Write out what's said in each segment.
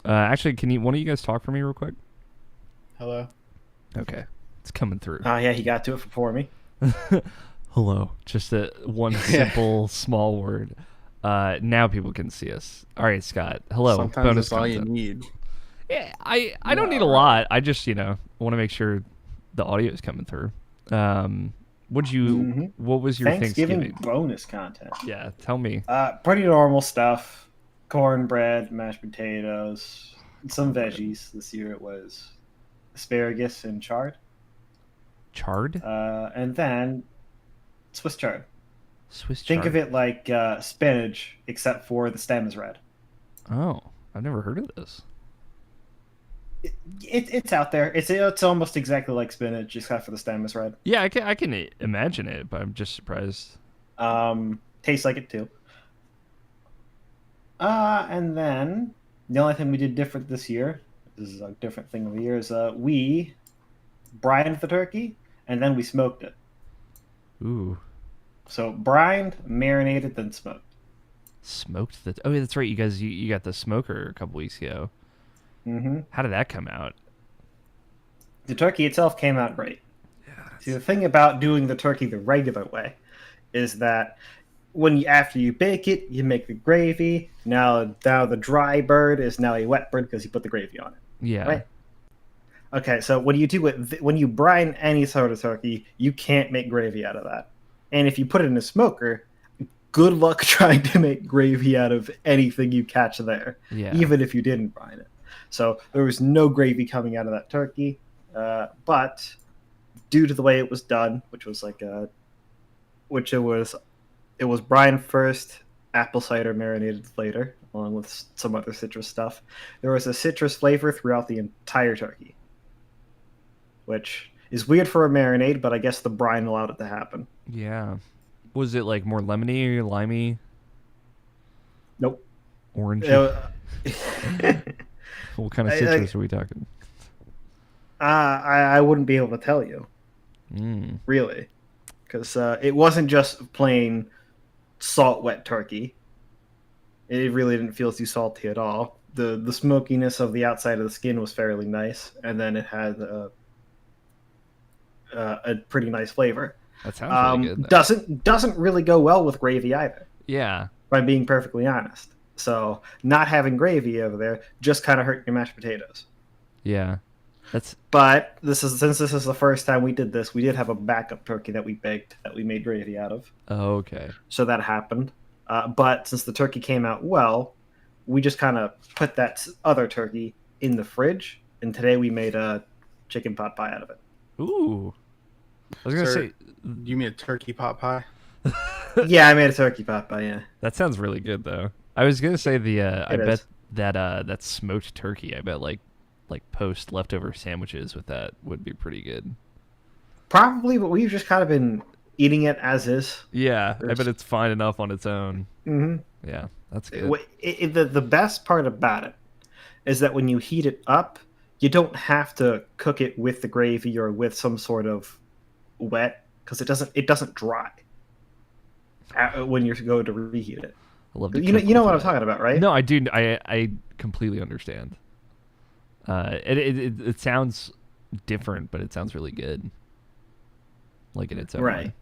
Actually, can one of you guys talk for me real quick? Hello. Okay, it's coming through. Oh yeah, he got to it for me. Hello. Just a one Yeah. simple small word. Now people can see us. All right, Scott. Hello. Sometimes Bonus that's all you content. need. Yeah, I Yeah. don't need a All right. lot. I just want to make sure the audio is coming through. Mm-hmm. What was your Thanksgiving Thanksgiving? bonus content. Yeah, tell me. Pretty normal stuff. Cornbread, mashed potatoes, some Cornbread. veggies. This year it was asparagus and chard. Chard? And then Swiss chard. Swiss Think of chard. it like spinach, except for the stem is red. Oh, I've never heard of this. It's out there. It's almost exactly like spinach, except for the stem is red. Yeah, I can imagine it, but I'm just surprised. Tastes like it too. And then the only thing we did different this year, this is a different thing of the year, is we brined the turkey and then we smoked it. Ooh, So brined, marinated, then smoked. smoked the. Oh, yeah, that's right. You got the smoker a couple weeks ago. Hmm. How did that come out? The turkey itself came out great. Yeah. See, the thing about doing the turkey the regular way is that after you bake it, you make the gravy. Now the dry bird is now a wet bird because you put the gravy on it, Yeah. right? Okay, so what do you do when you brine any sort of turkey? You can't make gravy out of that, and if you put it in a smoker, good luck trying to make gravy out of anything you catch there, Yeah. even if you didn't brine it. So there was no gravy coming out of that turkey, but due to the way it was done, which it was brine first, apple cider marinated later, along with some other citrus stuff. There was a citrus flavor throughout the entire turkey, which is weird for a marinade, but I guess the brine allowed it to happen. Yeah. Was it like more lemony, limey, Nope. orangey? Uh, What kind of I, citrus are we talking? I wouldn't be able to tell you, Mm. really, because it wasn't just plain salt wet turkey. It really didn't feel too salty at all. The smokiness of the outside of the skin was fairly nice, and then it had a pretty nice flavor. That sounds really good, though. Doesn't really go well with gravy either, Yeah. if I'm being perfectly honest. So not having gravy over there just kind of hurt your mashed potatoes. Yeah. That's. But since this is the first time we did this, we did have a backup turkey that we baked that we made gravy out of. Oh, okay. So that happened. But since the turkey came out well, we just kind of put that other turkey in the fridge, and today we made a chicken pot pie out of it. Ooh. I was gonna Sir, say you mean a turkey pot pie? Yeah, I made a turkey pot pie. Yeah, that sounds really good though. I was gonna say the I it bet is. that smoked turkey. I bet like post leftover sandwiches with that would be pretty good. Probably, but we've just kind of been eating it as is. Yeah, I bet There's, it's fine enough on its own. hmm Yeah, that's good. the best part about it is that when you heat it up, you don't have to cook it with the gravy or with some sort of wet because it doesn't dry when you go to reheat it. I love to cook You know with what I'm that. talking about, right? No, I do. I completely understand. It sounds different, but it sounds really good. Like in its own Right. way.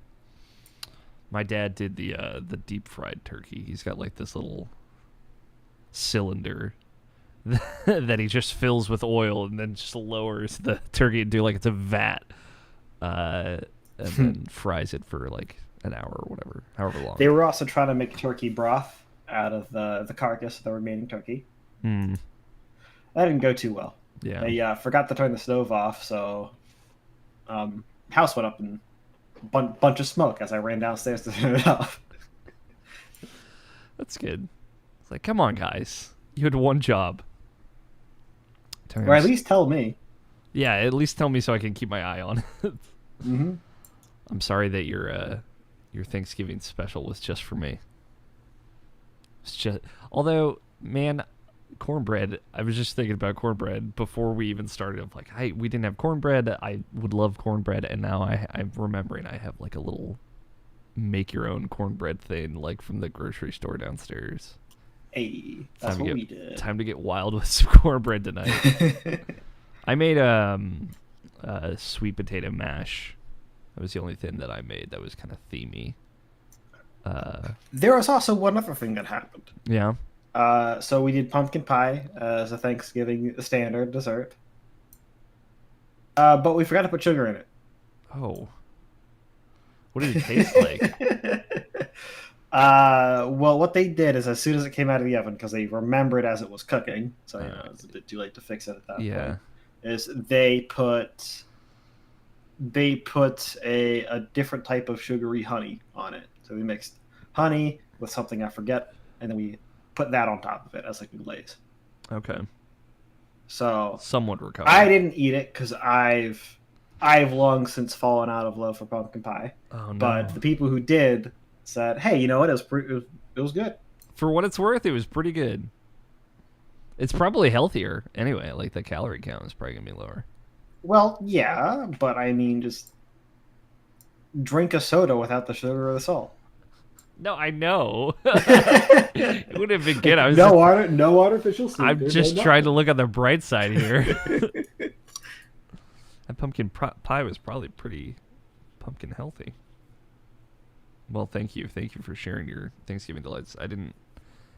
My dad did the deep fried turkey. He's got like this little cylinder that he just fills with oil and then just lowers the turkey into like it's a vat, and then fries it for like an hour or whatever, however long. They were also trying to make turkey broth out of the carcass of the remaining turkey. Hmm. That didn't go too well. Yeah. They forgot to turn the stove off, so house went up in a bunch of smoke as I ran downstairs to turn it off. That's good. It's like, come on, guys. You had one job. Or at least tell me. Yeah, at least tell me so I can keep my eye on it. Mm-hmm. I'm sorry that your Thanksgiving special was just for me. It's just, although, man, cornbread. I was just thinking about cornbread before we even started. I'm like, we didn't have cornbread. I would love cornbread, and now I'm remembering I have like a little make your own cornbread thing, like from the grocery store downstairs. Hey, that's what we did. Time to get wild with some cornbread tonight. I made a sweet potato mash. That was the only thing that I made that was kind of themey. There was also one other thing that happened. Yeah. So we did pumpkin pie as a Thanksgiving standard dessert. But we forgot to put sugar in it. Oh. What did it taste like? Well, what they did is as soon as it came out of the oven, because they remembered as it was cooking, so it was a bit too late to fix it at that point. Is they put a different type of sugary honey on it. So we mixed honey with something I forget, and then we put that on top of it as like a glaze. Okay. So somewhat recovered. I didn't eat it because I've long since fallen out of love for pumpkin pie. Oh no! But the people who did said, "Hey, you know what? It was good." For what it's worth, it was pretty good. It's probably healthier anyway. Like the calorie count is probably gonna be lower. Well, yeah, but I mean, just drink a soda without the sugar or the salt. No, I know. It would have been good. No artificial sweetener. I'm just trying to look on the bright side here. That pumpkin pie was probably pretty pumpkin healthy. Well, thank you for sharing your Thanksgiving delights. I didn't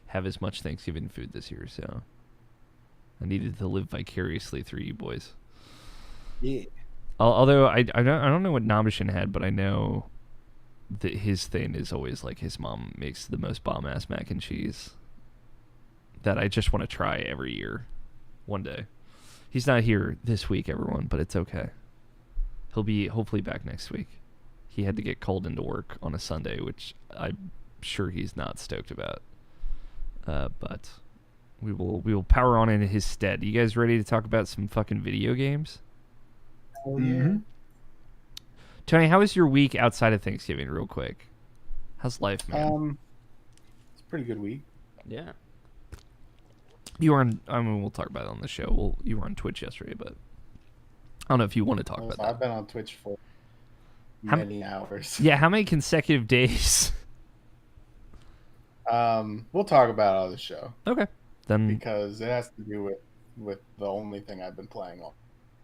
have as much Thanksgiving food this year, so I needed to live vicariously through you boys. Yeah. Although I don't know what Nabishin had, but I know that his thing is always like his mom makes the most bomb ass mac and cheese that I just want to try every year. One day. He's not here this week, everyone, but it's okay. He'll be hopefully back next week. He had to get called into work on a Sunday, which I'm sure he's not stoked about. But we will power on in his stead. You guys ready to talk about some fucking video games? Oh yeah. Mm-hmm. Tony, how was your week outside of Thanksgiving, real quick? How's life, man? It's a pretty good week. Yeah. You were on. I mean, we'll talk about it on the show. You were on Twitch yesterday, but I don't know if you want to talk about that. I've been on Twitch for many hours. Yeah, how many consecutive days? We'll talk about it on the show. Okay, then because it has to do with the only thing I've been playing on.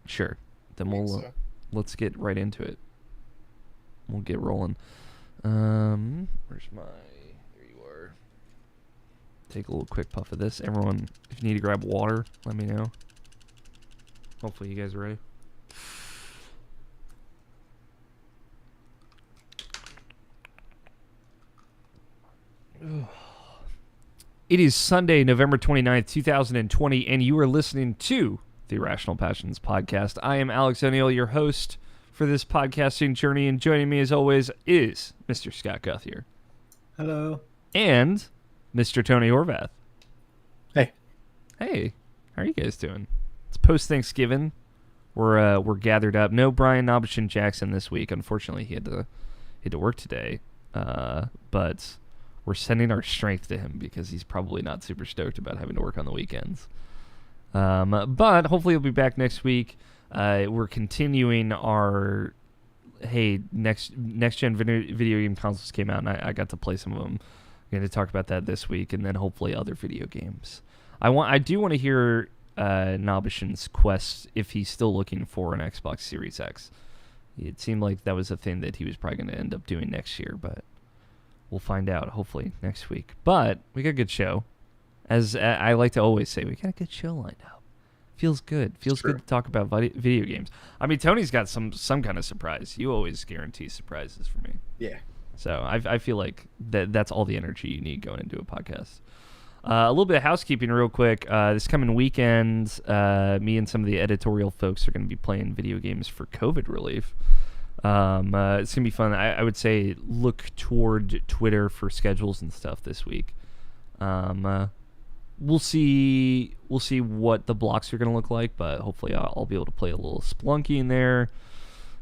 Sure. Then let's get right into it. We'll get rolling. Where's my... There you are. Take a little quick puff of this. Everyone, if you need to grab water, let me know. Hopefully you guys are ready. It is Sunday, November 29th, 2020, and you are listening to the Irrational Passions podcast. I am Alex O'Neill, your host for this podcasting journey, and joining me as always is Mr. Scott Guthier. Hello. And Mr. Tony Horvath. Hey. Hey, how are you guys doing? It's post-Thanksgiving. We're gathered up. No Brian Nobishin Jackson this week. Unfortunately, he had to work today. But we're sending our strength to him because he's probably not super stoked about having to work on the weekends. But hopefully he'll be back next week. We're continuing our next gen video game consoles came out, and I got to play some of them. I'm going to talk about that this week, and then hopefully other video games. I do want to hear Nobishin's quest if he's still looking for an Xbox Series X. It seemed like that was a thing that he was probably going to end up doing next year, but we'll find out hopefully next week. But we got a good show. As I like to always say, we got a good show lined up. Feels good. Feels good to talk about video games. I mean, Tony's got some kind of surprise. You always guarantee surprises for me. Yeah. So I feel like that's all the energy you need going into a podcast. A little bit of housekeeping real quick. This coming weekend, me and some of the editorial folks are going to be playing video games for COVID relief. It's going to be fun. I would say look toward Twitter for schedules and stuff this week. We'll see what the blocks are going to look like, but hopefully I'll be able to play a little Splunky in there,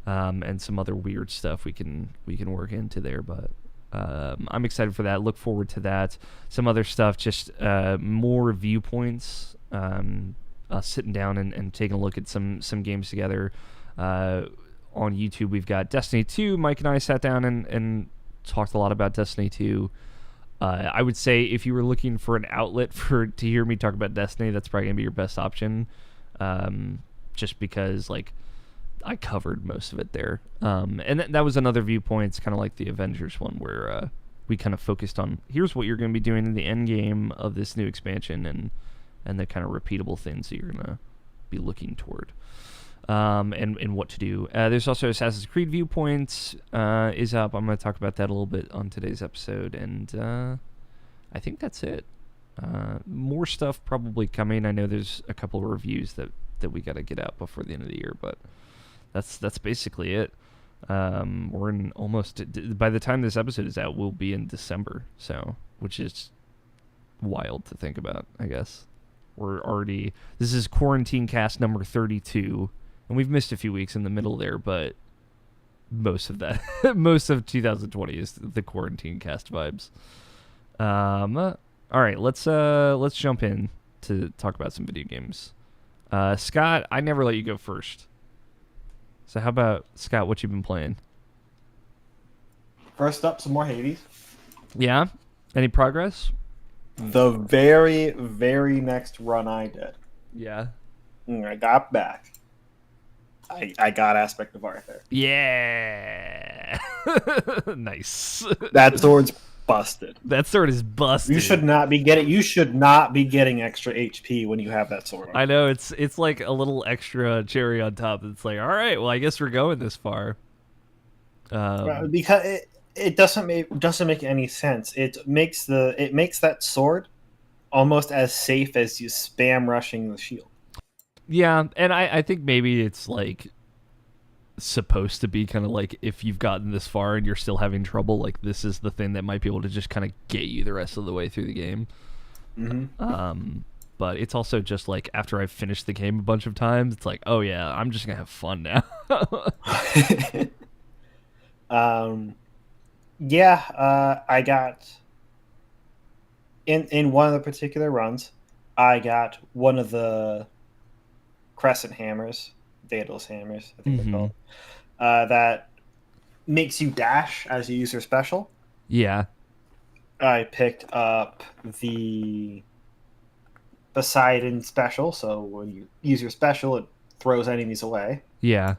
and some other weird stuff we can work into there. But I'm excited for that. Look forward to that. Some other stuff, just more viewpoints. Us sitting down and taking a look at some games together. On YouTube, we've got Destiny 2. Mike and I sat down and talked a lot about Destiny 2. I would say if you were looking for an outlet to hear me talk about Destiny, that's probably gonna be your best option. Just because like I covered most of it there, and that was another viewpoint. It's kind of like the Avengers one where we kind of focused on here's what you're going to be doing in the end game of this new expansion, and the kind of repeatable things that you're going to be looking toward. And what to do. There's also Assassin's Creed viewpoints is up. I'm going to talk about that a little bit on today's episode, and I think that's it. More stuff probably coming. I know there's a couple of reviews that we got to get out before the end of the year, but that's basically it. We're in almost, by the time this episode is out, we'll be in December, so which is wild to think about. I guess this is Quarantine Cast number 32, and we've missed a few weeks in the middle there, but most of 2020 is the Quarantine Cast vibes. All right, let's jump in to talk about some video games. Scott, I never let you go first. So how about, Scott, what you been playing? First up, some more Hades. Yeah? Any progress? The very, very next run I did. Yeah. I got back. I got Aspect of Arthur. Yeah. Nice. That sword's busted. That sword is busted. You should not be getting extra HP when you have that sword on. I know, it's like a little extra cherry on top. It's like, all right, well, I guess we're going this far. Because it doesn't make any sense. It makes that sword almost as safe as you spam rushing the shield. Yeah, and I think maybe it's like supposed to be kind of like if you've gotten this far and you're still having trouble, like this is the thing that might be able to just kind of get you the rest of the way through the game. Mm-hmm. But it's also just like after I've finished the game a bunch of times, it's like, oh yeah, I'm just gonna have fun now. I got in one of the particular runs, I got one of the crescent hammers, Daedalus hammers, I think they're called, that makes you dash as you use your special. Yeah. I picked up the Poseidon special, so when you use your special, it throws enemies away. Yeah.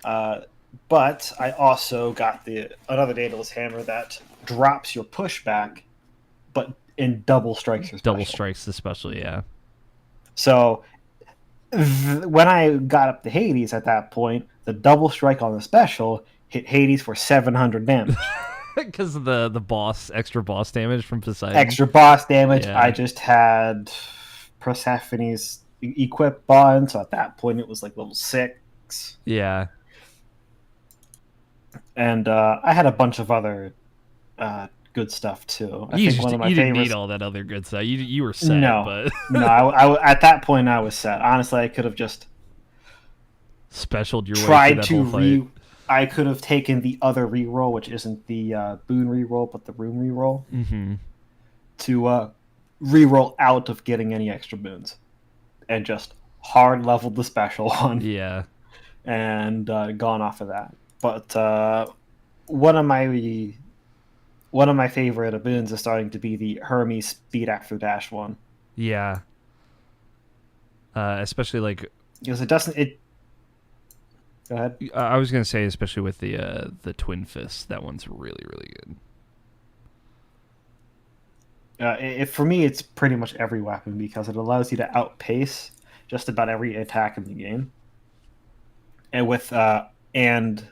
But I also got another Daedalus hammer that drops your pushback, but in double strikes your special. Double strikes the special, yeah. So when I got up to Hades at that point, the double strike on the special hit Hades for 700 damage. Because of the extra boss damage from Poseidon. Extra boss damage. Yeah. I just had Persephone's equip on, so at that point it was like level 6. Yeah. And I had a bunch of other good stuff too. You didn't need all that other good stuff. You were set. No, but no. I at that point I was set. Honestly, I could have just specialed your tried way through that to whole fight. I could have taken the other reroll, which isn't the boon reroll, but the rune reroll, to reroll out of getting any extra boons, and just hard leveled the special one. Yeah, and gone off of that. But one of my favorite boons is starting to be the Hermes speed after dash one. Yeah. Especially like because it doesn't. Go ahead. I was gonna say, especially with the twin fists, that one's really really good. For me, it's pretty much every weapon because it allows you to outpace just about every attack in the game, and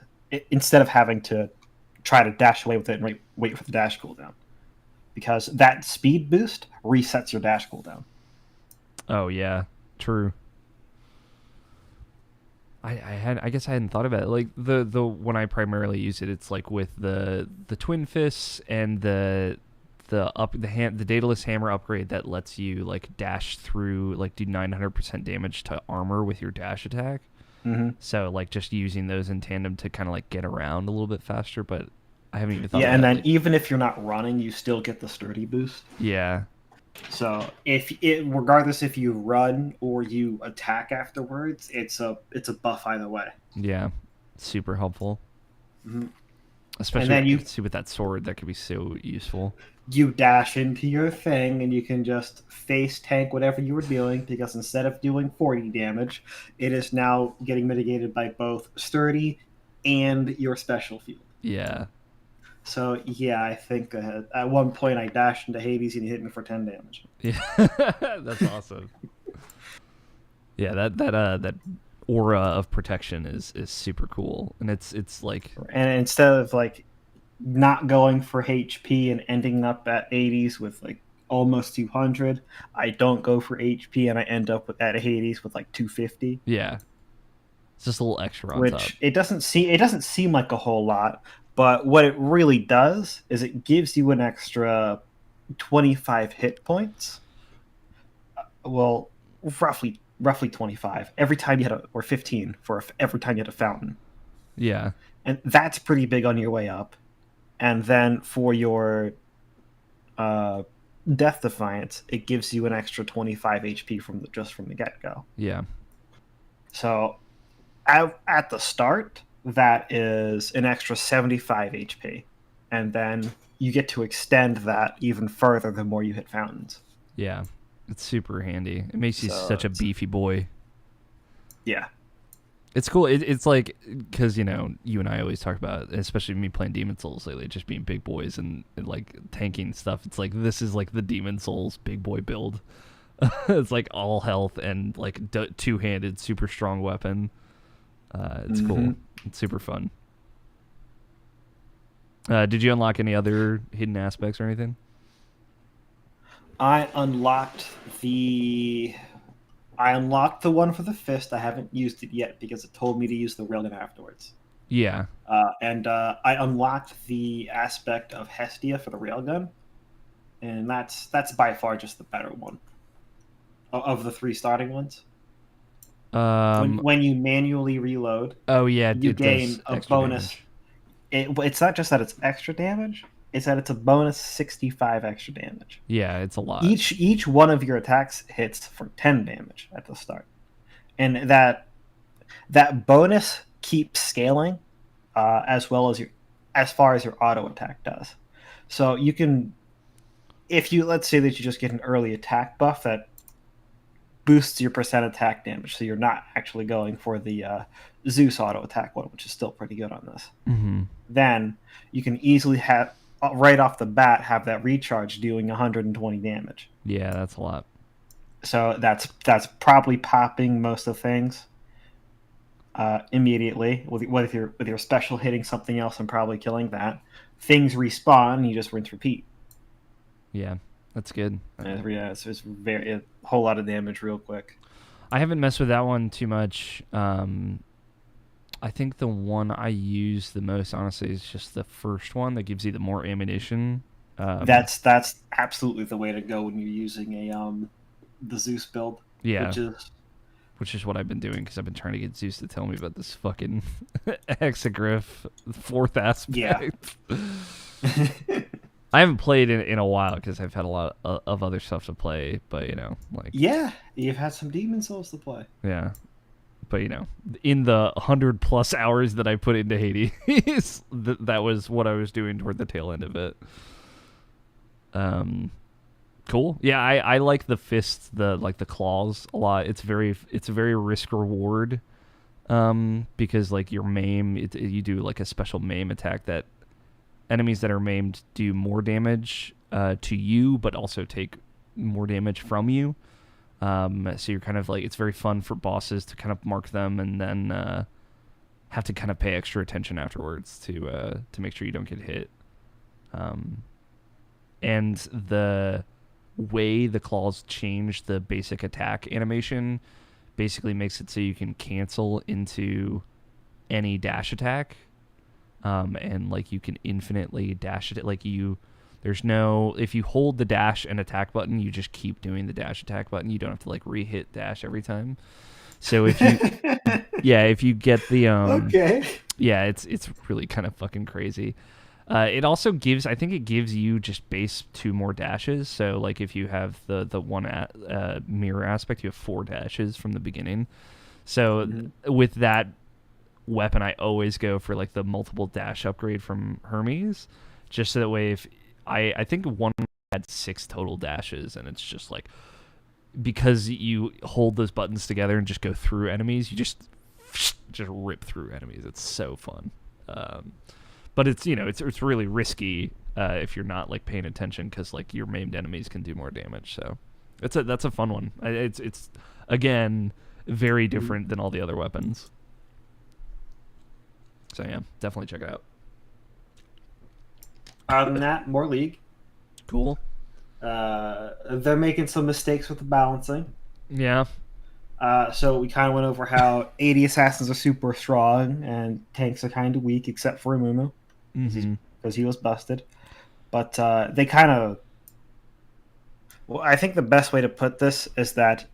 instead of having to try to dash away with it and wait for the dash cooldown, because that speed boost resets your dash cooldown. Oh yeah, true. I guess I hadn't thought about it. Like the when I primarily use it, it's like with the twin fists and the Daedalus hammer upgrade that lets you like dash through, like do 900% damage to armor with your dash attack. Mm-hmm. So like just using those in tandem to kind of like get around a little bit faster. But I haven't even thought. Yeah, about and then like, even if you're not running, you still get the sturdy boost. Yeah. So regardless if you run or you attack afterwards, it's a buff either way. Yeah, super helpful. Mm-hmm. Especially and then with that sword, that could be so useful. you dash into your thing and you can just face tank whatever you were doing, because instead of doing 40 damage, it is now getting mitigated by both sturdy and your special field. Yeah. So yeah, I think at one point I dashed into Hades and he hit me for 10 damage. Yeah. That's awesome. Yeah, that aura of protection is super cool. And it's like And instead of like not going for HP and ending up at 80s with like almost 200, I don't go for HP and I end up at Hades with like 250. yeah. It's just a little extra on top. Which it doesn't seem like a whole lot, but what it really does is it gives you an extra 25 hit points. Well, roughly 25 every time you had or 15 for every time you had a fountain. Yeah. And that's pretty big on your way up. And then for your Death Defiance, it gives you an extra 25 HP from the get-go. Yeah. So at the start, that is an extra 75 HP. And then you get to extend that even further the more you hit fountains. Yeah. It's super handy. It makes you So such a beefy boy. Yeah. It's cool. It's like, because, you know, you and I always talk about, especially me playing Demon Souls lately, just being big boys and like tanking stuff. It's like, this is like the Demon Souls big boy build. It's like all health and like two-handed, super strong weapon. It's cool. It's super fun. Did you unlock any other hidden aspects or anything? I unlocked the one for the fist. I haven't used it yet because it told me to use the railgun afterwards. Yeah. And I unlocked the aspect of Hestia for the railgun, and that's by far just the better one of the three starting ones. When you manually reload, oh yeah, you it gain does a extra bonus. It's not just that it's extra damage; it's that it's a bonus 65 extra damage. Yeah, it's a lot. Each one of your attacks hits for 10 damage at the start, and that bonus keeps scaling, as well as far as your auto attack does. So you can, if you let's say that you just get an early attack buff that boosts your percent attack damage, so you're not actually going for the Zeus auto attack one, which is still pretty good on this. Mm-hmm. Then you can easily have right off the bat have that recharge doing 120 damage. Yeah, that's a lot. So that's probably popping most of things immediately with your special hitting something else and probably killing that. Things respawn and you just rinse repeat. Yeah, that's good. Yeah, it's a whole lot of damage real quick. I haven't messed with that one too much. I think the one I use the most, honestly, is just the first one that gives you the more ammunition. That's absolutely the way to go when you're using the Zeus build. Yeah, which is what I've been doing because I've been trying to get Zeus to tell me about this fucking hexagriff fourth aspect. Yeah. I haven't played in a while because I've had a lot of other stuff to play, but, you know, like... Yeah, you've had some Demon Souls to play. Yeah. But, you know, in the 100+ hours that I put into Hades, that was what I was doing toward the tail end of it. Cool. Yeah, I like the fists, the claws a lot. It's very risk reward, because like your maim, you do like a special maim attack that enemies that are maimed do more damage to you, but also take more damage from you. So you're kind of like, it's very fun for bosses to kind of mark them and then have to kind of pay extra attention afterwards to make sure you don't get hit. And the way the claws change the basic attack animation basically makes it so you can cancel into any dash attack. And like you can infinitely dash it. Like if you hold the dash and attack button, you just keep doing the dash attack button. You don't have to like re-hit dash every time. So if you, if you get the, okay. Yeah, it's really kind of fucking crazy. It also I think it gives you just base 2 more dashes. So like if you have the one mirror aspect, you have 4 dashes from the beginning. So with that weapon, I always go for like the multiple dash upgrade from Hermes, just so that way if I think one had 6 total dashes, and it's just like because you hold those buttons together and just go through enemies, you just rip through enemies. It's so fun. But it's it's really risky if you're not like paying attention because like your maimed enemies can do more damage. So that's a fun one. It's again very different than all the other weapons. So yeah, definitely check it out. Other than that, more League. Cool. They're making some mistakes with the balancing. Yeah. So we kind of went over how 80 assassins are super strong and tanks are kind of weak, except for Amumu, because he was busted. But they kind of... Well, I think the best way to put this is that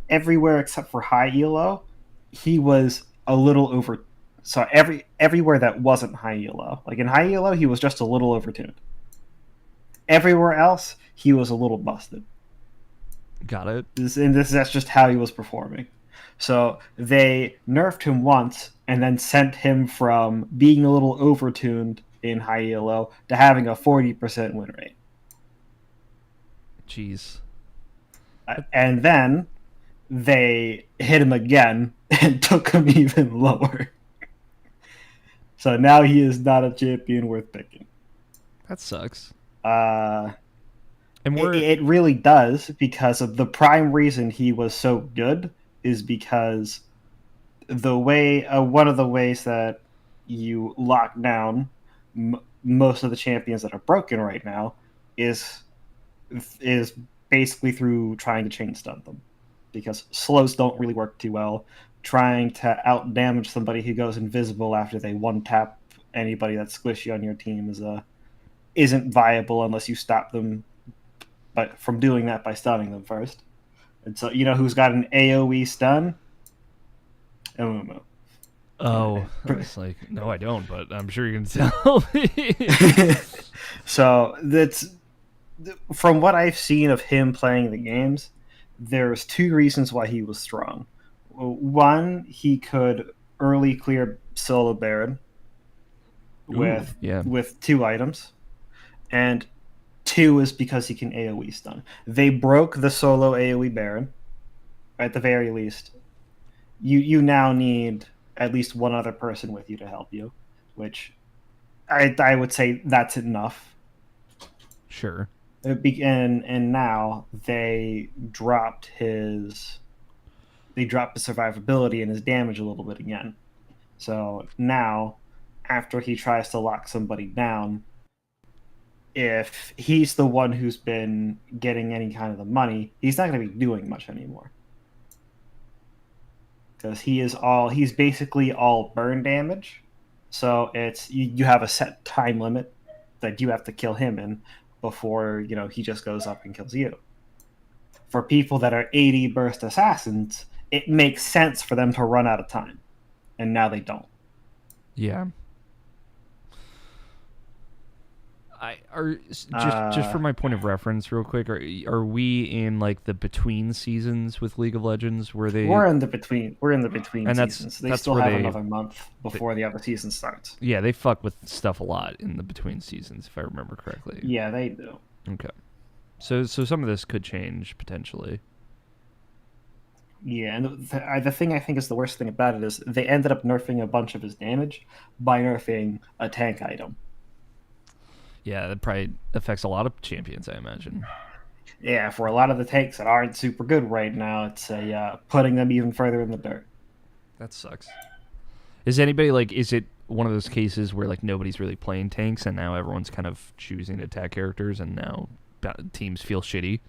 everywhere except for high elo, he was a little over... So everywhere that wasn't high elo. Like in high elo, he was just a little overtuned. Everywhere else, he was a little busted. Got it. That's just how he was performing. So they nerfed him once and then sent him from being a little overtuned in high elo to having a 40% win rate. Jeez. And then they hit him again and took him even lower. So now he is not a champion worth picking. That sucks. And it really does, because of the prime reason he was so good is because one of the ways that you lock down most of the champions that are broken right now is basically through trying to chain stun them, because slows don't really work too well. Trying to out damage somebody who goes invisible after they one tap anybody that's squishy on your team isn't viable unless you stop them from doing that by stunning them first. And so, who's got an AoE stun? Amumu. Oh, I was like, no, I don't, but I'm sure you can tell me. So that's... From what I've seen of him playing the games, there's 2 reasons why he was strong. One, he could early clear solo Baron with 2 items, and 2 is because he can AoE stun. They broke the solo AoE Baron, at the very least. You now need at least one other person with you to help you, which I would say that's enough. Sure. And now they dropped his survivability and his damage a little bit again. So now, after he tries to lock somebody down, if he's the one who's been getting any kind of the money, he's not going to be doing much anymore. Because he's basically all burn damage. So it's you have a set time limit that you have to kill him in before he just goes up and kills you. For people that are 80 burst assassins, it makes sense for them to run out of time, and now they don't. Yeah. Just for my point of reference, real quick, are we in like the between seasons with League of Legends where they? We're in the between and seasons. They still have another month before the other season starts. Yeah, they fuck with stuff a lot in the between seasons, if I remember correctly. Yeah, they do. Okay, so some of this could change potentially. Yeah, and the thing I think is the worst thing about it is they ended up nerfing a bunch of his damage by nerfing a tank item. Yeah, that probably affects a lot of champions, I imagine. Yeah, for a lot of the tanks that aren't super good right now, it's putting them even further in the dirt. That sucks. Is it one of those cases where like nobody's really playing tanks and now everyone's kind of choosing attack characters and now teams feel shitty?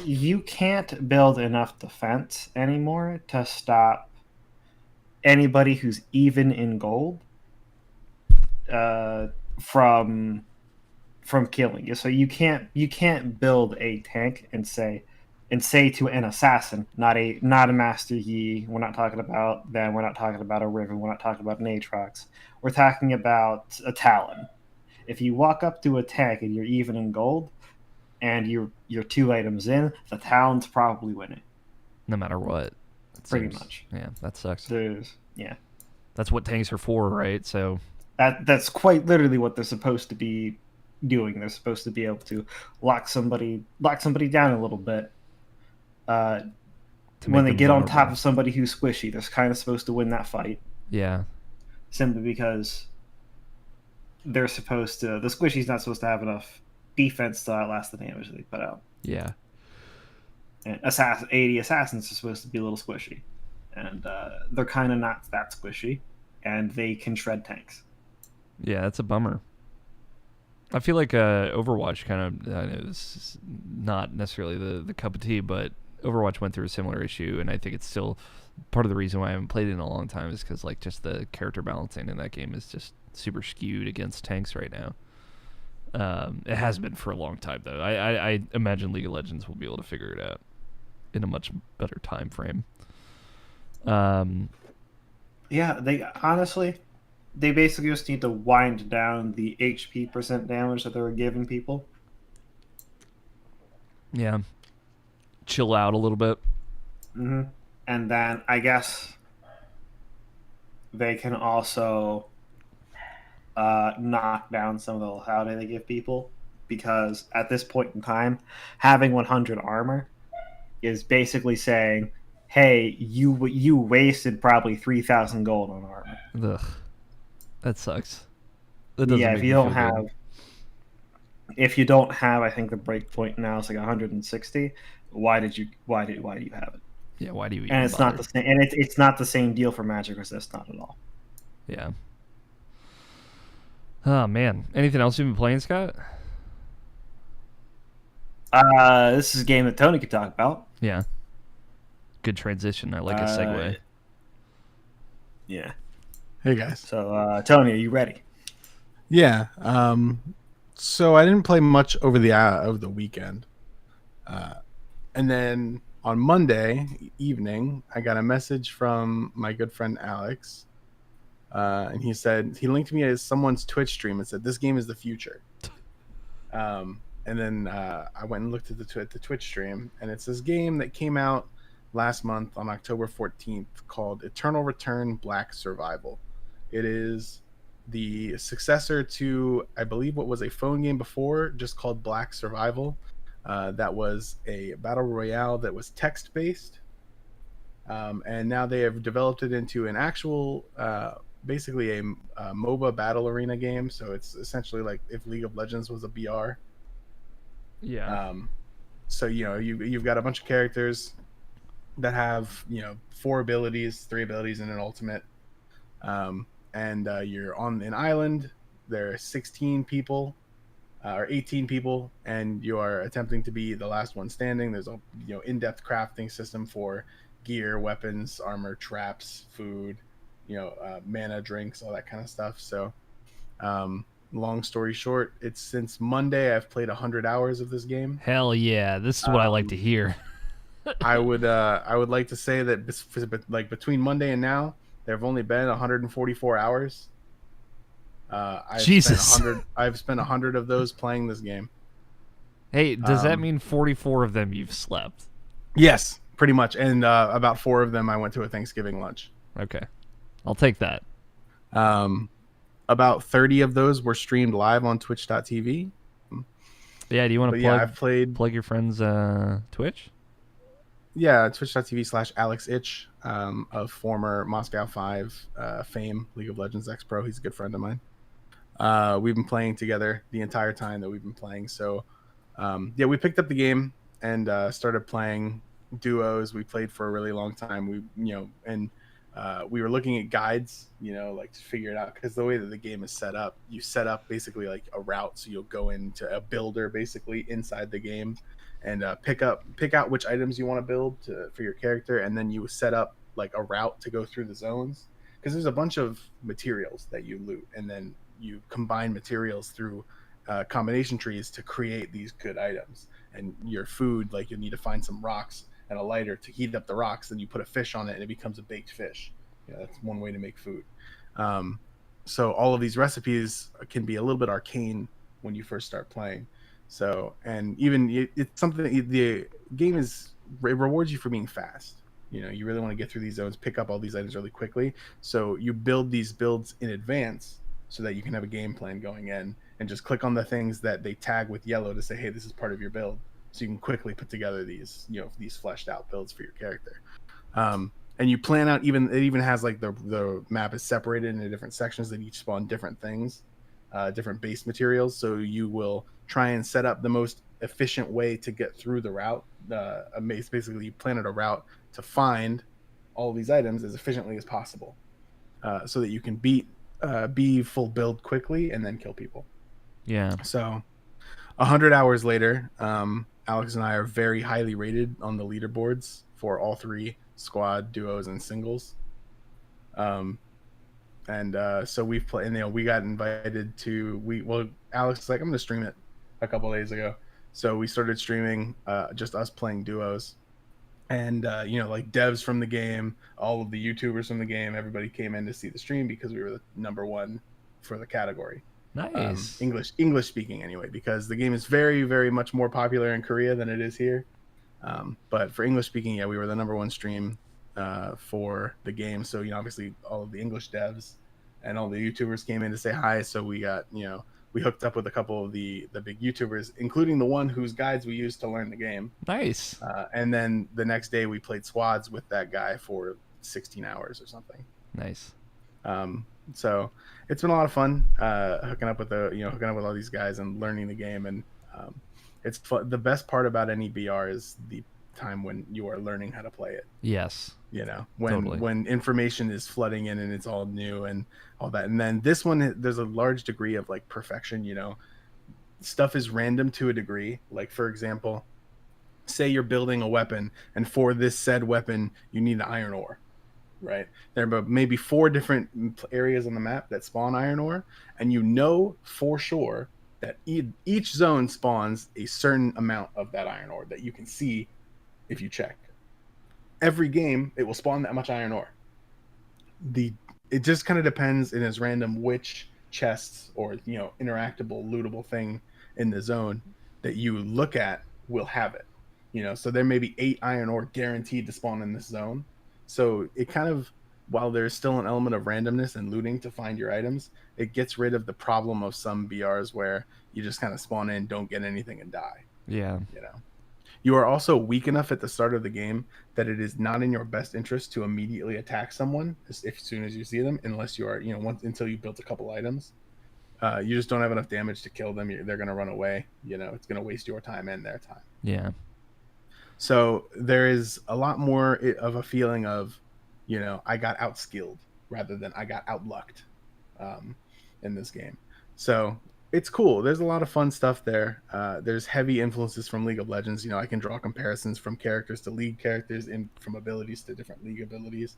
You can't build enough defense anymore to stop anybody who's even in gold from killing you. So you can't build a tank and say to an assassin, not a Master Yi. We're not talking about them. We're not talking about a Riven. We're not talking about an Aatrox. We're talking about a Talon. If you walk up to a tank and you're even in gold, and you're 2 items in, the Talon's probably winning. No matter what. Pretty much. Yeah, that sucks. Yeah. That's what tanks are for, right? So that's quite literally what they're supposed to be doing. They're supposed to be able to lock somebody down a little bit. To When make they them get on top vulnerable. of somebody who's squishy, they're kind of supposed to win that fight Yeah. simply because they're supposed to. The squishy's not supposed to have enough defense to outlast the damage they put out. Yeah. And 80 assassins are supposed to be a little squishy, and they're kind of not that squishy, and they can shred tanks. Yeah, that's a bummer. I feel like Overwatch kind of is not necessarily the cup of tea, but Overwatch went through a similar issue, and I think it's still part of the reason why I haven't played it in a long time is because like just the character balancing in that game is just super skewed against tanks right now. It has been for a long time though. I imagine League of Legends will be able to figure it out in a much better time frame. Yeah, they basically just need to wind down the HP percent damage that they were giving people. Yeah, chill out a little bit. Mm-hmm. And then I guess they can also knock down some of the lethality they give people, because at this point in time, having 100 armor is basically saying, "Hey, you wasted probably 3,000 gold on armor." Ugh, that sucks. That doesn't Yeah, make me feel good. if you don't have, I think the break point now is like 160. Why do you have it? Yeah, why do you And even it's not bother? the same. And it's not the same deal for Magic Resist, not at all. Yeah. Oh man, anything else you've been playing, Scott? This is a game that Tony could talk about. Yeah. Good transition. I like a segue. Yeah. Hey guys. So, Tony, are you ready? Yeah. So I didn't play much over the weekend, and then on Monday evening, I got a message from my good friend Alex, and he said he linked me to someone's Twitch stream and said this game is the future. And then I went and looked at the Twitch stream, and it's this game that came out last month on October 14th called Eternal Return Black Survival. It is the successor to, I believe, what was a phone game before, just called Black Survival. That was a battle royale that was text-based. And now they have developed it into an actual, basically a MOBA battle arena game. So it's essentially like if League of Legends was a BR. Yeah. So you've got a bunch of characters that have 3 abilities and an ultimate, and you're on an island. There are 16 people or 18 people, and you are attempting to be the last one standing. There's a in-depth crafting system for gear, weapons, armor, traps, food, mana, drinks, all that kind of stuff. So long story short, it's since Monday I've played 100 hours of this game. Hell yeah, this is what I like to hear. I would like to say that like between Monday and now, there have only been 144 hours. Jesus. I've spent 100 of those playing this game. Hey, does that mean 44 of them you've slept? Yes, pretty much. And about 4 of them I went to a Thanksgiving lunch. Okay, I'll take that. About 30 of those were streamed live on twitch.tv. Yeah, do you want to I've played plug your friend's Twitch? Yeah, twitch.tv/AlexItch, of former Moscow 5 fame, League of Legends X-Pro. He's a good friend of mine. We've been playing together the entire time that we've been playing. So, we picked up the game and started playing duos. We played for a really long time. We were looking at guides, like to figure it out, because the way that the game is set up, you set up basically like a route. So you'll go into a builder basically inside the game and pick out which items you want to build for your character, and then you set up like a route to go through the zones, because there's a bunch of materials that you loot, and then you combine materials through combination trees to create these good items. And your food, like you need to find some rocks and a lighter to heat up the rocks, then you put a fish on it and it becomes a baked fish. That's one way to make food. So all of these recipes can be a little bit arcane when you first start playing. So, and even it's something that the game it rewards you for being fast. You really want to get through these zones, pick up all these items really quickly. So you build these builds in advance so that you can have a game plan going in. and just click on the things that they tag with yellow to say, hey, this is part of your build. So you can quickly put together these, these fleshed out builds for your character. And you plan out, it even has like the map is separated into different sections that each spawn different things, different base materials. So you will try and set up the most efficient way to get through the route. Basically, you plan out a route to find all these items as efficiently as possible, so that you can be full build quickly and then kill people. Yeah. So 100 hours later, Alex and I are very highly rated on the leaderboards for all three: squad, duos, and singles. So we've played, and we got invited to Alex was like, I'm gonna stream it a couple days ago. So we started streaming just us playing duos. And like devs from the game, all of the YouTubers from the game, everybody came in to see the stream because we were the number one for the category. Nice. English speaking anyway, because the game is very, very much more popular in Korea than it is here. But for English speaking, yeah, we were the number one stream for the game. So obviously all of the English devs and all the YouTubers came in to say hi. So we got we hooked up with a couple of the big YouTubers, including the one whose guides we used to learn the game. Nice. And then the next day we played squads with that guy for 16 hours or something. Nice. So it's been a lot of fun hooking up with all these guys and learning the game. And it's fun. The best part about any BR is the time when you are learning how to play it. Yes. When information is flooding in and it's all new and all that. And then this one, there's a large degree of like perfection. Stuff is random to a degree. Like, for example, say you're building a weapon, and for this said weapon you need an iron ore, right? There are maybe 4 different areas on the map that spawn iron ore, and for sure that each zone spawns a certain amount of that iron ore that you can see if you check. Every game it will spawn that much iron ore. It just kind of depends, and is random which chests or interactable lootable thing in the zone that you look at will have it. So there may be 8 iron ore guaranteed to spawn in this zone. So it kind of, while there's still an element of randomness and looting to find your items, it gets rid of the problem of some BRs where you just kind of spawn in, don't get anything, and die. Yeah. You are also weak enough at the start of the game that it is not in your best interest to immediately attack someone as soon as you see them, unless you are, until you built a couple items. You just don't have enough damage to kill them. They're going to run away. It's going to waste your time and their time. Yeah. So there is a lot more of a feeling of, I got outskilled rather than I got outlucked in this game. So it's cool. There's a lot of fun stuff there. There's heavy influences from League of Legends. I can draw comparisons from characters to League characters, and from abilities to different League abilities.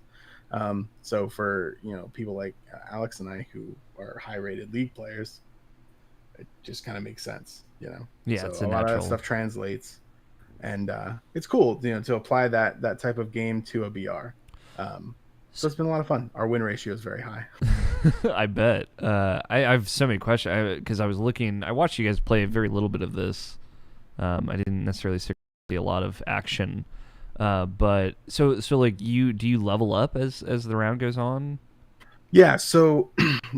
So for people like Alex and I, who are high-rated League players, it just kind of makes sense. Yeah, so it's a lot of that stuff translates, and it's cool. To apply that type of game to a BR. So it's been a lot of fun. Our win ratio is very high. I bet. I have so many questions because I watched you guys play a very little bit of this. I didn't necessarily see a lot of action, but so like do you level up as the round goes on? Yeah. So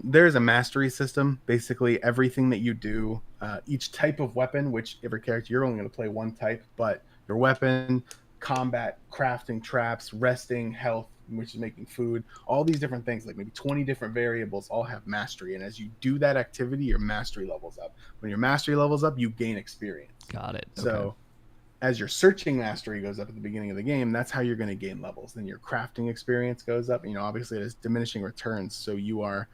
there's a mastery system. Basically, everything that you do, each type of weapon, which every character you're only going to play one type, but your weapon, combat, crafting, traps, resting, health, which is making food, all these different things, like maybe 20 different variables, all have mastery. And as you do that activity, your mastery levels up. When your mastery levels up, you gain experience. Got it. Okay. So as your searching mastery goes up at the beginning of the game, that's how you're going to gain levels. Then your crafting experience goes up. Obviously it has diminishing returns. So you are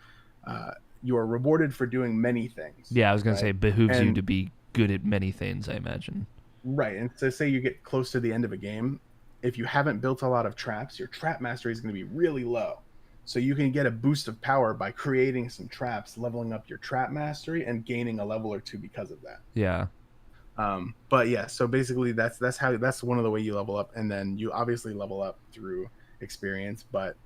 rewarded for doing many things. Yeah, I was going to say it behooves you to be good at many things, I imagine. Right. And so say you get close to the end of a game, if you haven't built a lot of traps, your trap mastery is going to be really low. So you can get a boost of power by creating some traps, leveling up your trap mastery, and gaining a level or 2 because of that. Yeah. But yeah, so basically that's one of the way you level up, and then you obviously level up through experience, but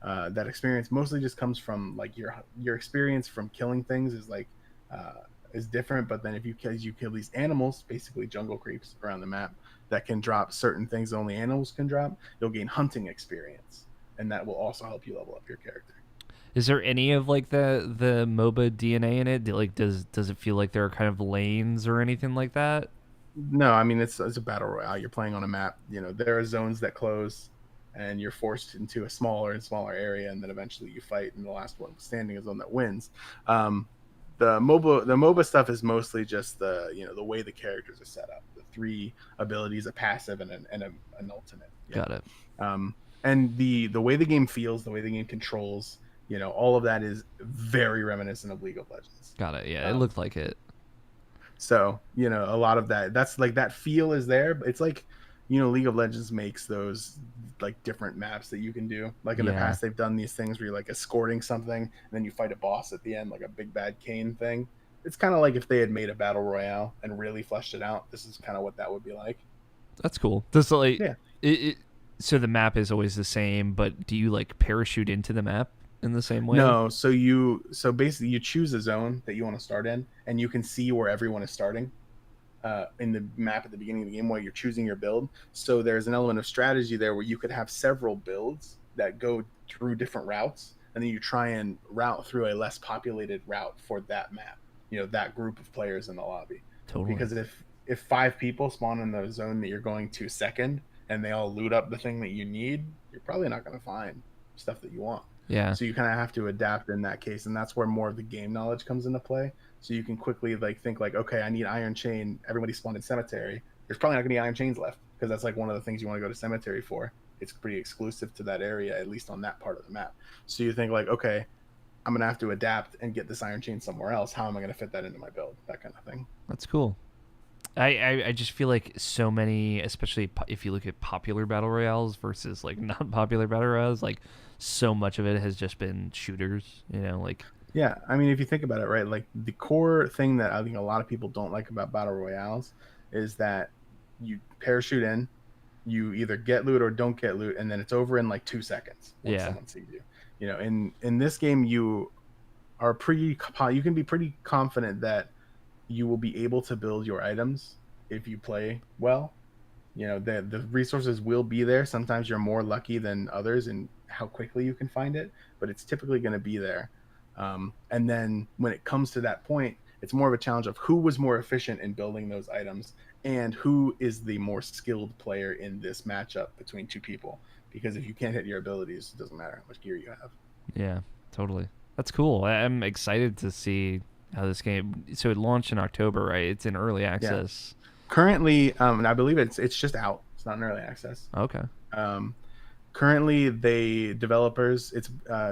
that experience mostly just comes from like your experience from killing things is different. But then if you kill these animals, basically jungle creeps around the map, that can drop certain things only animals can drop, you'll gain hunting experience, and that will also help you level up your character. Is there any of like the MOBA DNA in it? Does it feel like there are kind of lanes or anything like that? No, I mean it's a battle royale. You're playing on a map. You know, there are zones that close, and you're forced into a smaller and smaller area, and then eventually you fight, and the last one standing is the one that wins. Um, the MOBA stuff is mostly just the way the characters are set up. The three abilities, a passive, and an ultimate. Got it. And the way the game feels, the way the game controls, all of that is very reminiscent of League of Legends. Got it. Yeah, it Um, looked like it. So, a lot of that's like that feel is there, but it's like, League of Legends makes those like different maps that you can do. Like in the Yeah. past, they've done these things where you're like escorting something and then you fight a boss at the end, like a big bad Kane thing. It's kind of like if they had made a battle royale and really fleshed it out. This is kind of what that would be like. That's cool. Does like Yeah. it, so the map is always the same, but do you like parachute into the map in the same way? No, so basically you choose a zone that you want to start in, and you can see where everyone is starting in the map at the beginning of the game while you're choosing your build. So there's an element of strategy there where you could have several builds that go through different routes, and then you try and route through a less populated route for that map. That group of players in the lobby. Totally. Because if 5 people spawn in the zone that you're going to second, and they all loot up the thing that you need, you're probably not going to find stuff that you want. Yeah. So you kind of have to adapt in that case, and that's where more of the game knowledge comes into play. So you can quickly think okay, I need Iron Chain. Everybody spawned in Cemetery. There's probably not going to be Iron Chains left because that's like one of the things you want to go to Cemetery for. It's pretty exclusive to that area, at least on that part of the map. So you think like, okay, I'm going to have to adapt and get this Iron Chain somewhere else. How am I going to fit that into my build? That kind of thing. That's cool. I just feel like so many, especially if you look at popular battle royales versus like non-popular battle royales, like so much of it has just been shooters. Like Yeah, I mean, if you think about it, right, like the core thing that I think a lot of people don't like about battle royales is that you parachute in, you either get loot or don't get loot, and then it's over in like 2 seconds when someone sees you. In this game, you can be pretty confident that you will be able to build your items if you play well. The resources will be there. Sometimes you're more lucky than others in how quickly you can find it, but it's typically going to be there. And then when it comes to that point, it's more of a challenge of who was more efficient in building those items and who is the more skilled player in this matchup between two people. Because if you can't hit your abilities, it doesn't matter how much gear you have. Yeah, totally. That's cool. I'm excited to see how this game. So it launched in October, right? It's in early access. Yeah. Currently, and I believe it's just out. It's not in early access. Okay. Currently, developers, it's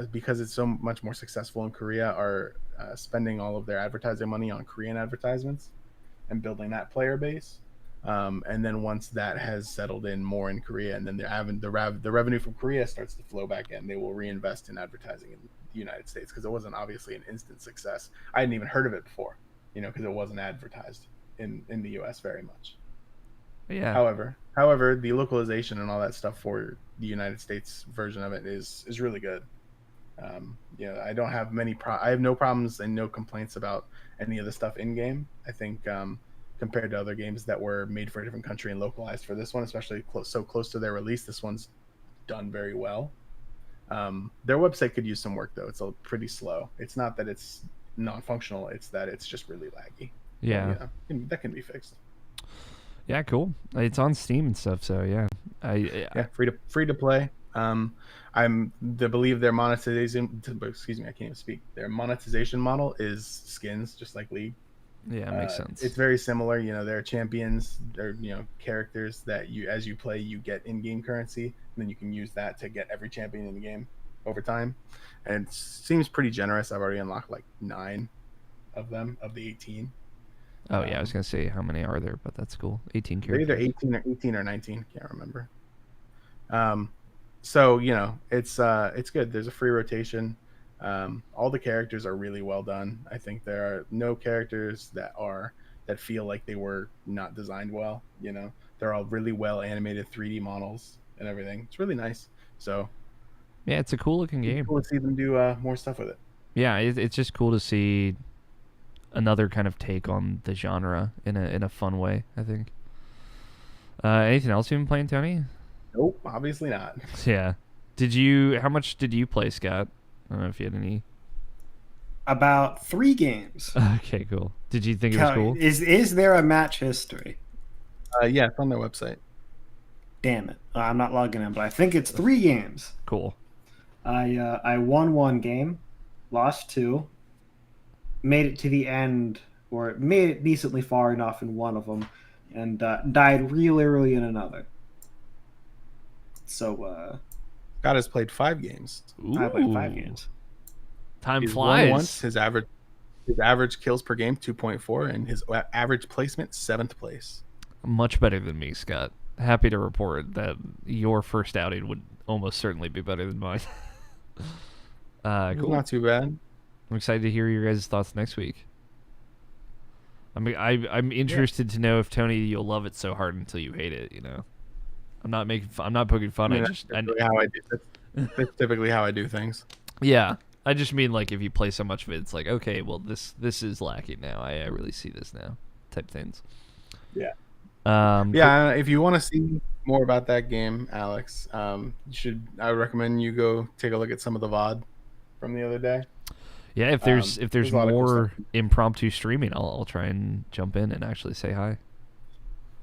because it's so much more successful in Korea, are spending all of their advertising money on Korean advertisements and building that player base. And then once that has settled in more in Korea, and then the revenue from Korea starts to flow back in, they will reinvest in advertising in the United States, because it wasn't obviously an instant success. I hadn't even heard of it before, because it wasn't advertised in the US very much. Yeah. However, the localization and all that stuff for the United States version of it is really good. I don't have I have no problems and no complaints about any of the stuff in game. I think compared to other games that were made for a different country and localized for this one, especially so close to their release, this one's done very well. Their website could use some work though. It's pretty slow. It's not that it's non-functional, it's that it's just really laggy. Yeah. That can be fixed. Yeah, cool. It's on Steam and stuff, so yeah. Free to play. I believe their monetization. Excuse me, I can't even speak. Their monetization model is skins, just like League. Yeah, it makes sense. It's very similar. There are champions, or characters that as you play, you get in-game currency, and then you can use that to get every champion in the game over time. And it seems pretty generous. I've already unlocked like 9 of them of the 18. Oh yeah, I was gonna say how many are there, but that's cool. 18 They're characters. either 18 or 19. Can't remember. So it's good. There's a free rotation. All the characters are really well done. I think there are no characters that feel like they were not designed well. They're all really well animated 3D models and everything. It's really nice. So yeah, it's a cool looking game. Cool to see them do more stuff with it. Yeah, it's just cool to see another kind of take on the genre in a fun way, I think. Anything else you've been playing, Tony? Nope, obviously not. Yeah. How much did you play, Scott? I don't know if you had any. About 3 games. Okay, cool. Did you think it was cool? Is there a match history? Yeah, it's on their website. Damn it. I'm not logging in, but I think it's 3 games. Cool. I won 1 game, lost 2, made it to the end, or made it decently far enough in one of them, and died real early in another. So, Scott has played 5 games. I played 5 Ooh. games. Time He's flies. won once. His average kills per game 2.4, and his average placement 7th place. Much better than me, Scott. Happy to report that your first outing would almost certainly be better than mine. Cool. Not too bad. I'm excited to hear your guys' thoughts next week. I mean, I'm interested to know if Tony, you'll love it so hard until you hate it. You know, I'm not poking fun. That's typically how I do things. Yeah, I just mean like if you play so much of it, it's like okay, well this is lacking now. I really see this now, type things. Yeah. Cool. If you want to see more about that game, Alex, I would recommend you go take a look at some of the VOD from the other day. Yeah, if there's there's a lot of cool more stuff. impromptu streaming, I'll try and jump in and actually say hi.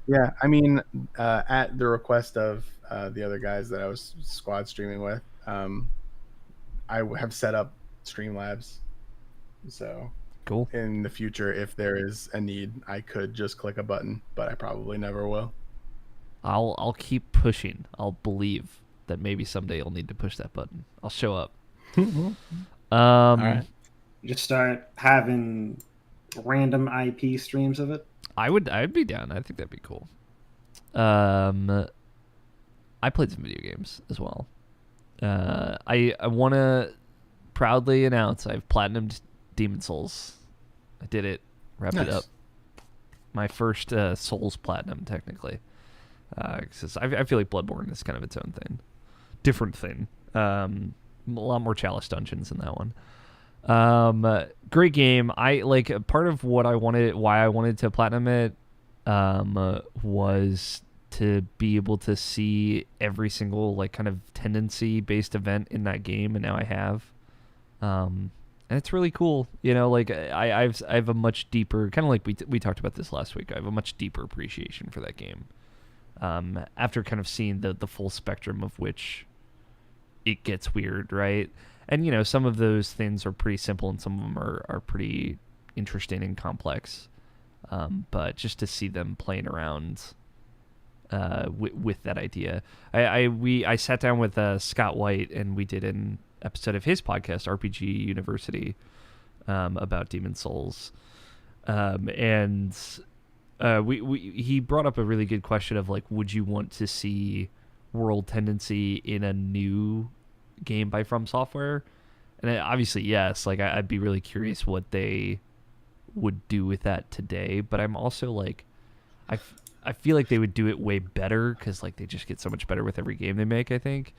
Yeah, I mean, at the request of the other guys that I was squad streaming with, I have set up Streamlabs. So Cool. in the future, if there is a need, I could just click a button, but I probably never will. I'll keep pushing. I'll believe that maybe someday you'll need to push that button. I'll show up. All right. Just start having random IP streams of it. I'd be down. I think that'd be cool. I played some video games as well. I want to proudly announce I've platinumed Demon Souls. I did it. Wrapped it Nice. up. My first Souls platinum, technically. 'Cause I feel like Bloodborne is kind of its own thing. Different thing. A lot more Chalice dungeons in that one. Great game. I like part of what why I wanted to platinum it was to be able to see every single like kind of tendency based event in that game, and now I have. And it's really cool, you know. Like I have a much deeper kind of like we talked about this last week. I have a much deeper appreciation for that game. After kind of seeing the full spectrum of which it gets weird, right? And, you know, some of those things are pretty simple and some of them are pretty interesting and complex. But just to see them playing around with that idea. I sat down with Scott White and we did an episode of his podcast, RPG University, about Demon Souls. And he brought up a really good question of, like, would you want to see world tendency in a new game by From Software? And obviously yes, like I'd be really curious what they would do with that today, but I'm also like I feel like they would do it way better because like they just get so much better with every game they make, I think.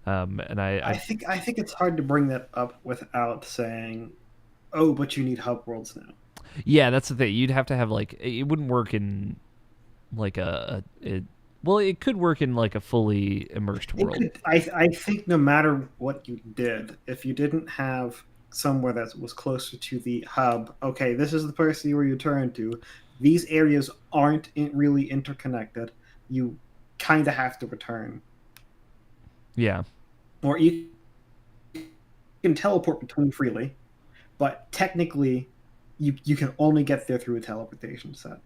And I think it's hard to bring that up without saying, oh, but you need hub worlds now. Yeah, that's the thing. You'd have to have like it wouldn't work in like well, it could work in like a fully immersed world. I think no matter what you did, if you didn't have somewhere that was closer to the hub, okay, this is the person you return to. These areas aren't really interconnected. You kind of have to return. Yeah. Or you can teleport between freely, but technically you can only get there through a teleportation set.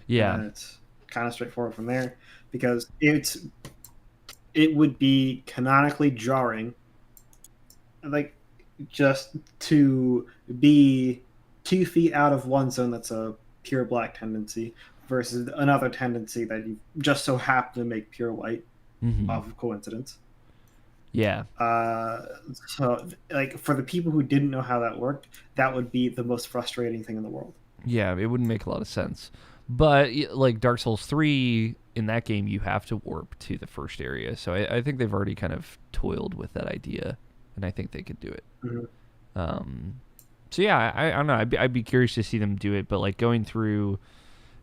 Yeah. And it's kind of straightforward from there because it would be canonically jarring, like just to be 2 feet out of one zone that's a pure black tendency versus another tendency that you just so happen to make pure white off of coincidence. Yeah. So like for the people who didn't know how that worked, that would be the most frustrating thing in the world. Yeah, it wouldn't make a lot of sense. But like Dark Souls 3, in that game, you have to warp to the first area. So I think they've already kind of toiled with that idea, and I think they could do it. Mm-hmm. So yeah, I don't know. I'd be curious to see them do it. But like going through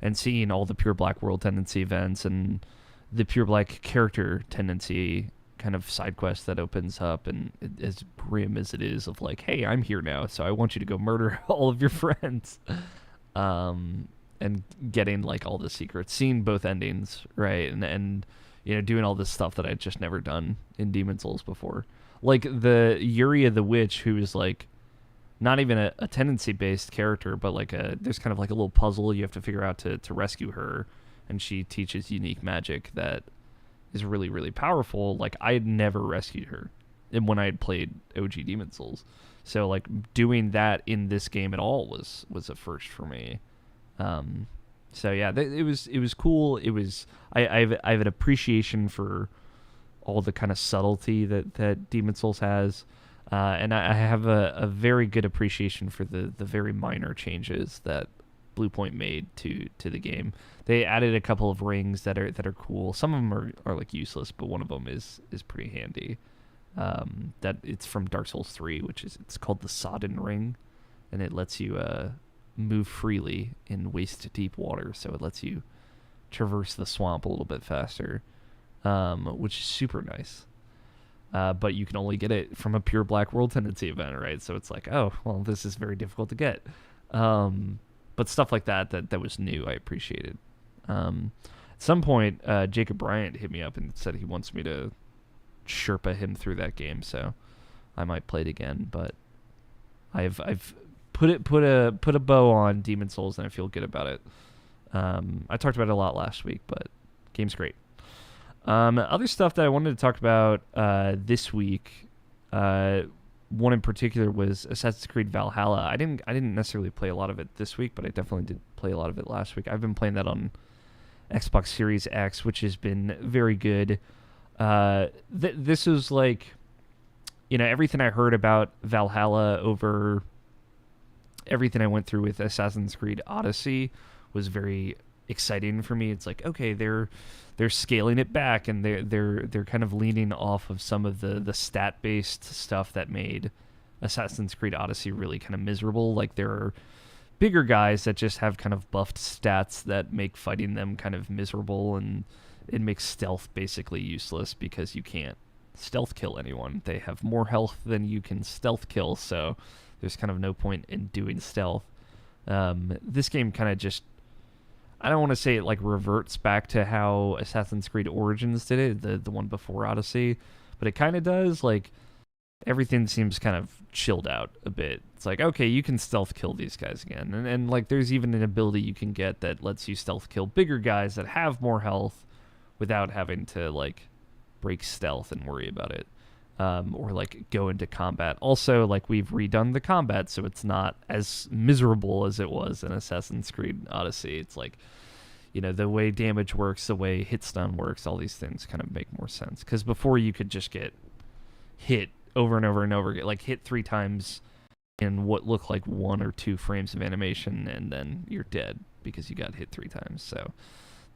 and seeing all the pure black world tendency events and the pure black character tendency kind of side quest that opens up, and as grim as it is, of like, hey, I'm here now, so I want you to go murder all of your friends, and getting like all the secrets, seeing both endings, right, and doing all this stuff that I'd just never done in Demon Souls before, like the Yuria the Witch, who is like not even a tendency based character, but like there's kind of like a little puzzle you have to figure out to rescue her, and she teaches unique magic that is really, really powerful. Like, I had never rescued her and when I had played OG Demon Souls. So, like, doing that in this game at all was a first for me. So, yeah, it was cool. It was... I have an appreciation for all the kind of subtlety that Demon Souls has. And I have a very good appreciation for the very minor changes that Bluepoint made to the game. They added a couple of rings that are cool. Some of them are like useless, but one of them is pretty handy. That it's from Dark Souls 3, it's called the Sodden Ring, and it lets you move freely in waist deep water. So it lets you traverse the swamp a little bit faster, which is super nice. But you can only get it from a pure Black World Tendency event, right? So it's like, oh, well, this is very difficult to get. But stuff like that was new, I appreciated. At some point, Jacob Bryant hit me up and said he wants me to Sherpa him through that game, so I might play it again. But I've put a bow on Demon Souls, and I feel good about it. I talked about it a lot last week, but game's great. Other stuff that I wanted to talk about this week, one in particular was Assassin's Creed Valhalla. I didn't necessarily play a lot of it this week, but I definitely did play a lot of it last week. I've been playing that on Xbox Series X, which has been very good. This is like, everything I heard about Valhalla over everything I went through with Assassin's Creed Odyssey was very exciting for me. It's like, okay, they're scaling it back, and they're kind of leaning off of some of the stat based stuff that made Assassin's Creed Odyssey really kind of miserable. Like, there are bigger guys that just have kind of buffed stats that make fighting them kind of miserable, and it makes stealth basically useless because you can't stealth kill anyone. They have more health than you can stealth kill, so there's kind of no point in doing stealth. This game kind of just, I don't want to say it like reverts back to how Assassin's Creed Origins did it, the one before Odyssey, but it kind of does. Like, everything seems kind of chilled out a bit. It's like, okay, you can stealth kill these guys again, and like there's even an ability you can get that lets you stealth kill bigger guys that have more health without having to like break stealth and worry about it, or like go into combat. Also, like, we've redone the combat so it's not as miserable as it was in Assassin's Creed Odyssey. It's like, the way damage works, the way hit stun works, all these things kind of make more sense. Because before, you could just get hit over and over and over again, like hit 3 times in what looked like 1 or 2 frames of animation, and then you're dead because you got hit 3 times. So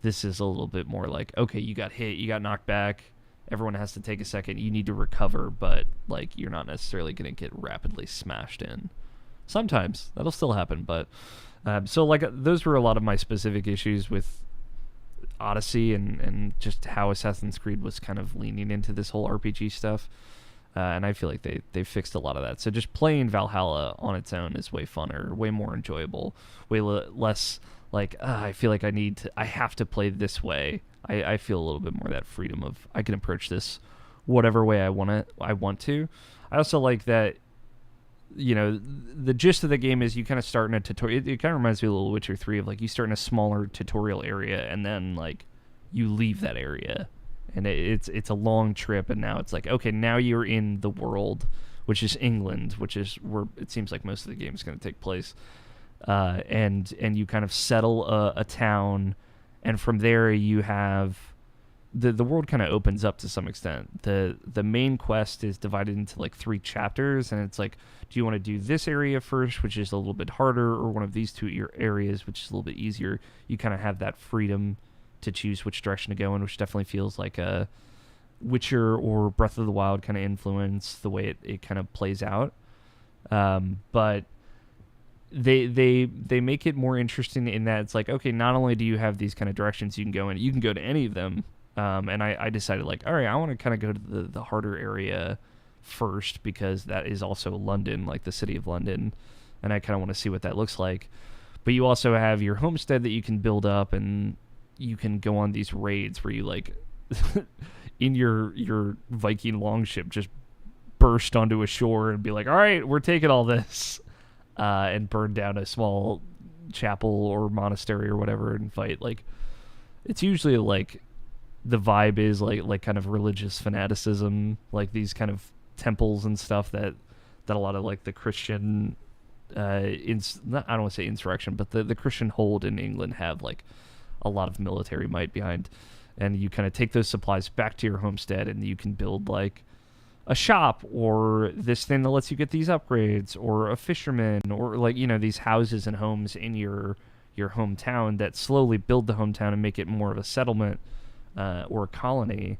this is a little bit more like, okay, you got hit, you got knocked back, everyone has to take a second, you need to recover, but like you're not necessarily going to get rapidly smashed in. Sometimes that'll still happen, but so like those were a lot of my specific issues with Odyssey, and just how Assassin's Creed was kind of leaning into this whole RPG stuff. And I feel like they fixed a lot of that. So just playing Valhalla on its own is way funner, way more enjoyable, way less like, I feel like I have to play this way. I feel a little bit more that freedom of, I can approach this whatever way I want to. I also like that, the gist of the game is you kind of start in a tutorial. It kind of reminds me a little Witcher 3 of like, you start in a smaller tutorial area, and then like you leave that area. And it's a long trip, and now it's like, okay, now you're in the world, which is England, which is where it seems like most of the game is going to take place. And you kind of settle a town, and from there you have the world kind of opens up to some extent. The main quest is divided into like 3 chapters, and it's like, do you want to do this area first, which is a little bit harder, or one of these 2 areas, which is a little bit easier? You kind of have that freedom to choose which direction to go in, which definitely feels like a Witcher or Breath of the Wild kind of influence, the way it kind of plays out. But they make it more interesting in that it's like, okay, not only do you have these kind of directions you can go in, you can go to any of them, And I decided like, all right, I want to kind of go to the harder area first because that is also London, like the city of London, and I kind of want to see what that looks like. But you also have your homestead that you can build up, and you can go on these raids where you like in your Viking longship just burst onto a shore and be like, all right, we're taking all this, and burn down a small chapel or monastery or whatever and fight. Like, it's usually like the vibe is like kind of religious fanaticism, like these kind of temples and stuff that a lot of like the Christian I don't want to say insurrection, but the Christian hold in England have like a lot of military might behind, and you kind of take those supplies back to your homestead, and you can build like a shop or this thing that lets you get these upgrades, or a fisherman, or like, you know, these houses and homes in your hometown that slowly build the hometown and make it more of a settlement or a colony,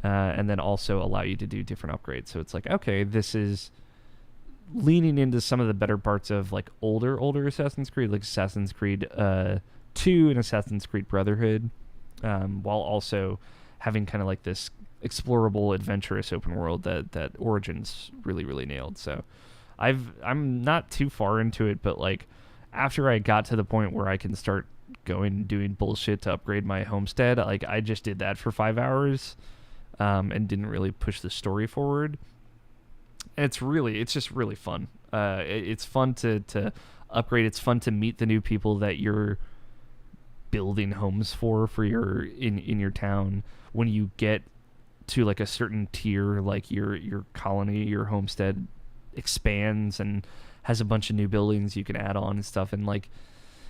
and then also allow you to do different upgrades. So it's like, okay, this is leaning into some of the better parts of like older Assassin's Creed, like Assassin's Creed 2 and Assassin's Creed Brotherhood, while also having kind of like this explorable, adventurous open world that Origins really nailed. So I'm not too far into it, but like after I got to the point where I can start going and doing bullshit to upgrade my homestead, like I just did that for 5 hours, and didn't really push the story forward. And it's just really fun. It's fun to upgrade. It's fun to meet the new people that you're building homes for your in your town. When you get to like a certain tier, like your colony, your homestead expands and has a bunch of new buildings you can add on and stuff, and like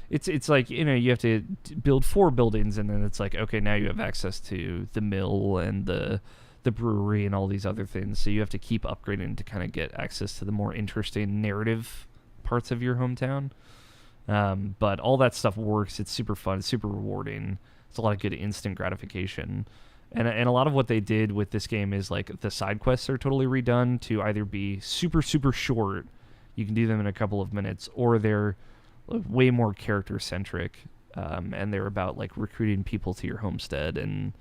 it's like, you know, you have to build 4 buildings, and then it's like, okay, now you have access to the mill and the brewery and all these other things, so you have to keep upgrading to kind of get access to the more interesting narrative parts of your hometown. But all that stuff works. It's super fun. It's super rewarding. It's a lot of good instant gratification. And a lot of what they did with this game is like the side quests are totally redone to either be super short, you can do them in a couple of minutes, or they're way more character centric, and they're about like recruiting people to your homestead, and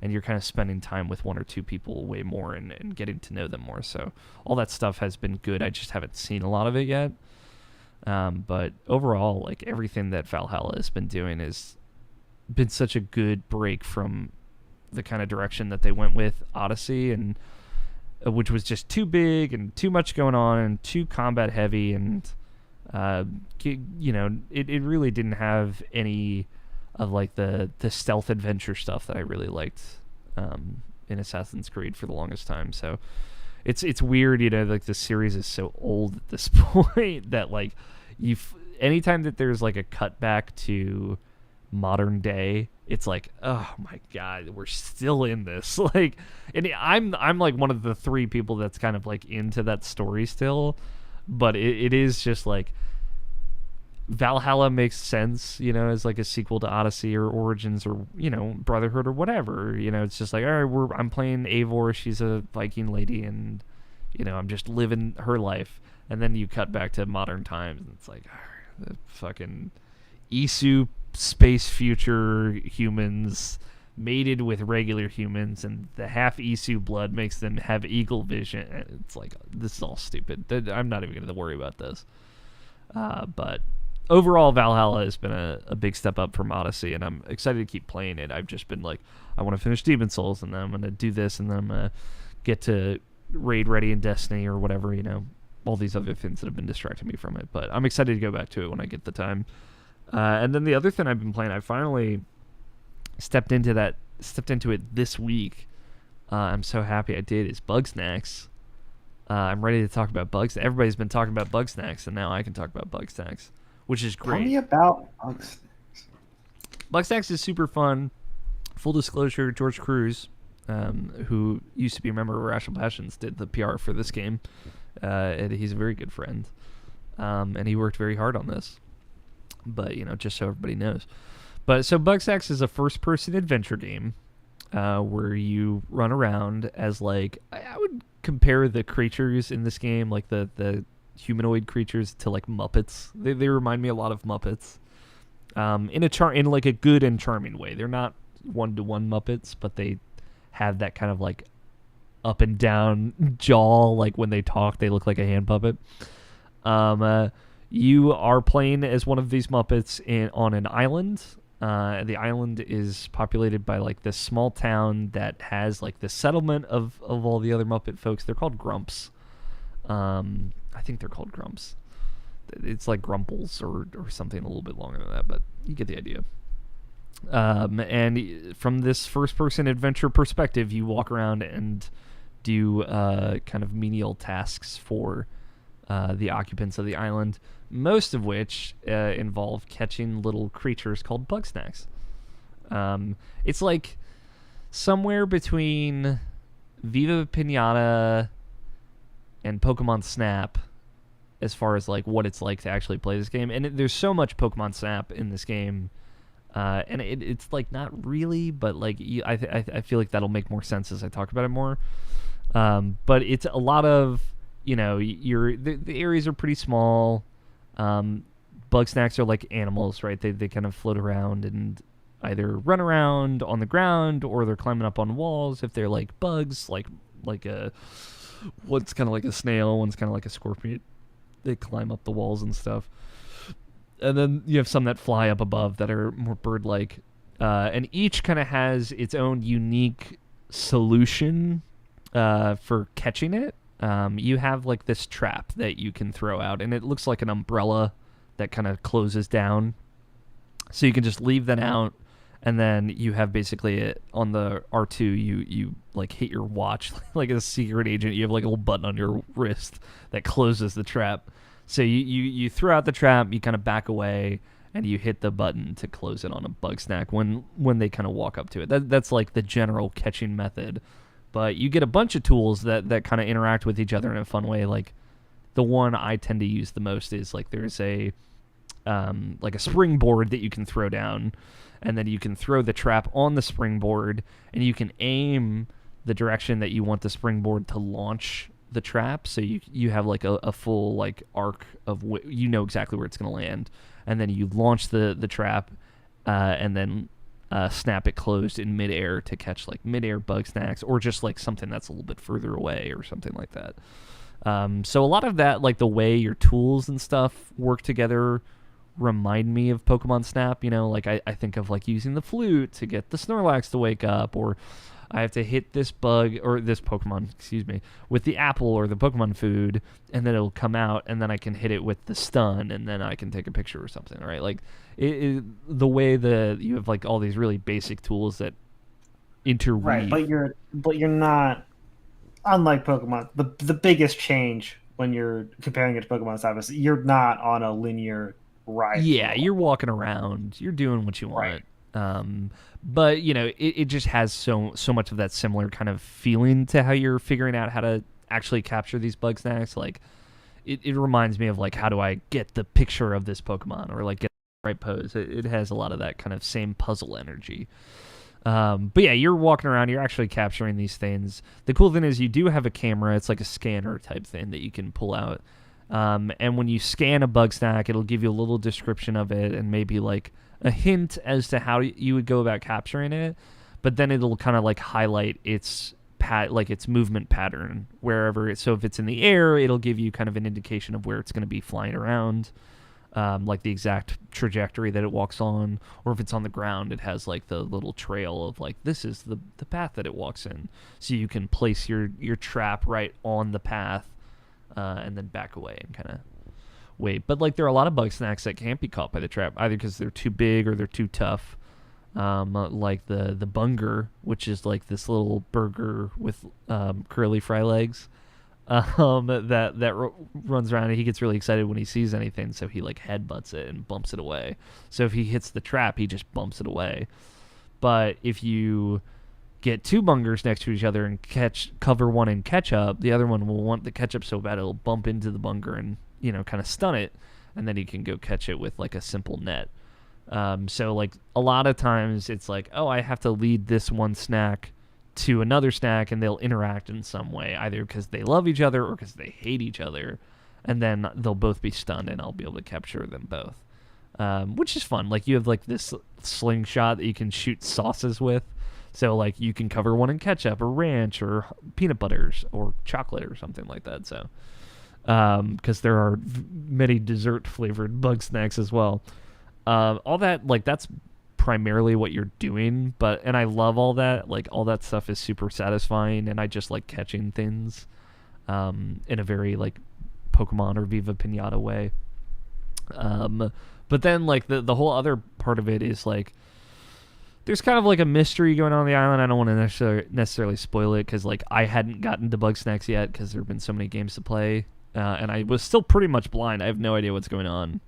you're kind of spending time with 1 or 2 people way more and getting to know them more. So all that stuff has been good. I just haven't seen a lot of it yet. But overall, like everything that Valhalla has been doing has been such a good break from the kind of direction that they went with Odyssey, and which was just too big and too much going on and too combat heavy, and you know, it really didn't have any of like the stealth adventure stuff that I really liked in Assassin's Creed for the longest time. So it's weird, you know, like the series is so old at this point that like anytime that there's like a cutback to modern day, it's like, oh my god, we're still in this. Like, and I'm like one of the 3 people that's kind of like into that story still, but it is just like Valhalla makes sense, you know, as like a sequel to Odyssey or Origins or, you know, Brotherhood or whatever. You know, it's just like, all right, I'm playing Eivor, she's a Viking lady, and, you know, I'm just living her life. And then you cut back to modern times, and it's like, the fucking Isu space future humans mated with regular humans, and the half Isu blood makes them have eagle vision. It's like, this is all stupid. I'm not even going to worry about this. But overall, Valhalla has been a big step up from Odyssey, and I'm excited to keep playing it. I've just been like, I want to finish Demon Souls, and then I'm going to do this, and then I'm going to get to raid ready in Destiny or whatever, you know, all these other things that have been distracting me from it. But I'm excited to go back to it when I get the time. And then the other thing I've been playing, I finally stepped into it this week. I'm so happy I did, is Bugsnax. I'm ready to talk about Bugs. Everybody's been talking about Bugsnax, and now I can talk about Bugsnax, which is great. Tell me about Bugsnax. Bugsnax is super fun. Full disclosure, George Cruz, who used to be a member of Irrational Passions, did the PR for this game. And he's a very good friend. And he worked very hard on this. But, you know, just so everybody knows. But so Bugsnax is a first-person adventure game where you run around as, like, I would compare the creatures in this game, like the humanoid creatures, to like Muppets. They remind me a lot of Muppets, in like a good and charming way. They're not 1-to-1 Muppets, but they have that kind of like up and down jaw. Like when they talk, they look like a hand puppet. You are playing as one of these Muppets on an island. The island is populated by like this small town that has like the settlement of all the other Muppet folks. They're called Grumps. I think they're called Grumps. It's like Grumples or something a little bit longer than that, but you get the idea. And from this first-person adventure perspective, you walk around and do kind of menial tasks for the occupants of the island, most of which involve catching little creatures called Bugsnax. It's like somewhere between Viva Pinata and Pokemon Snap as far as like what it's like to actually play this game. And there's so much Pokemon Snap in this game, and it's like not really, but like I feel like that'll make more sense as I talk about it more. But it's a lot of, you know, the areas are pretty small. Bugsnax are like animals, right? They kind of float around and either run around on the ground or they're climbing up on walls. If they're like bugs, like one's kind of like a snail, one's kind of like a scorpion. They climb up the walls and stuff. And then you have some that fly up above that are more bird-like. And each kind of has its own unique solution for catching it. You have like this trap that you can throw out, and it looks like an umbrella that kind of closes down. So you can just leave that out, and then you have basically on the R2, you like hit your watch like a secret agent. You have like a little button on your wrist that closes the trap. So you throw out the trap, you kind of back away, and you hit the button to close it on a Bugsnax when they kind of walk up to it. That's like the general catching method. But you get a bunch of tools that kind of interact with each other in a fun way. Like the one I tend to use the most is like there's a like a springboard that you can throw down, and then you can throw the trap on the springboard, and you can aim the direction that you want the springboard to launch the trap. So you have like a full like arc of you know exactly where it's going to land, and then you launch the trap, and then snap it closed in midair to catch like midair Bugsnax or just like something that's a little bit further away or something like that. So a lot of that, like the way your tools and stuff work together, remind me of Pokemon Snap. You know, like I think of like using the flute to get the Snorlax to wake up, or I have to hit this bug or this Pokemon, with the apple or the Pokemon food, and then it'll come out, and then I can hit it with the stun, and then I can take a picture or something, right? Like the way you have like all these really basic tools that interweave. Right, but you're not, unlike Pokemon. The biggest change when you're comparing it to Pokemon Snap is you're not on a linear ride. Yeah, you're walking around, you're doing what you want. Right. But you know, it just has so much of that similar kind of feeling to how you're figuring out how to actually capture these Bugsnax. Like it reminds me of like, how do I get the picture of this Pokemon, or like get the right pose. It has a lot of that kind of same puzzle energy. But yeah, you're walking around, you're actually capturing these things. The cool thing is you do have a camera. It's like a scanner type thing that you can pull out. And when you scan a Bugsnax, it'll give you a little description of it and maybe like a hint as to how you would go about capturing it. But then it'll kind of like highlight its its movement pattern wherever. So if it's in the air, it'll give you kind of an indication of where it's going to be flying around. Like the exact trajectory that it walks on, or if it's on the ground, it has like the little trail of like, this is the path that it walks in, so you can place your trap right on the path, and then back away and kind of wait. But like there are a lot of Bugsnax that can't be caught by the trap, either because they're too big or they're too tough. Like the Bunger, which is like this little burger with curly fry legs. That runs around, and he gets really excited when he sees anything, so he like headbutts it and bumps it away. So if he hits the trap, he just bumps it away. But if you get two Bungers next to each other and cover one in ketchup, the other one will want the ketchup so bad it'll bump into the Bunger and, you know, kind of stun it, and then you can go catch it with like a simple net. So like a lot of times it's like, oh, I have to lead this one snack to another snack, and they'll interact in some way, either because they love each other or because they hate each other, and then they'll both be stunned, and I'll be able to capture them both. which is fun. Like you have like this slingshot that you can shoot sauces with. So like you can cover one in ketchup or ranch or peanut butters or chocolate or something like that. So because there are many dessert flavored Bugsnax as well. All that, like, that's primarily what you're doing, and I love all that. Like all that stuff is super satisfying, and I just like catching things in a very like Pokemon or Viva Pinata way. But then like the whole other part of it is like there's kind of like a mystery going on the island. I don't want to necessarily spoil it because like I hadn't gotten to Bugsnax yet because there have been so many games to play, and I was still pretty much blind. I have no idea what's going on.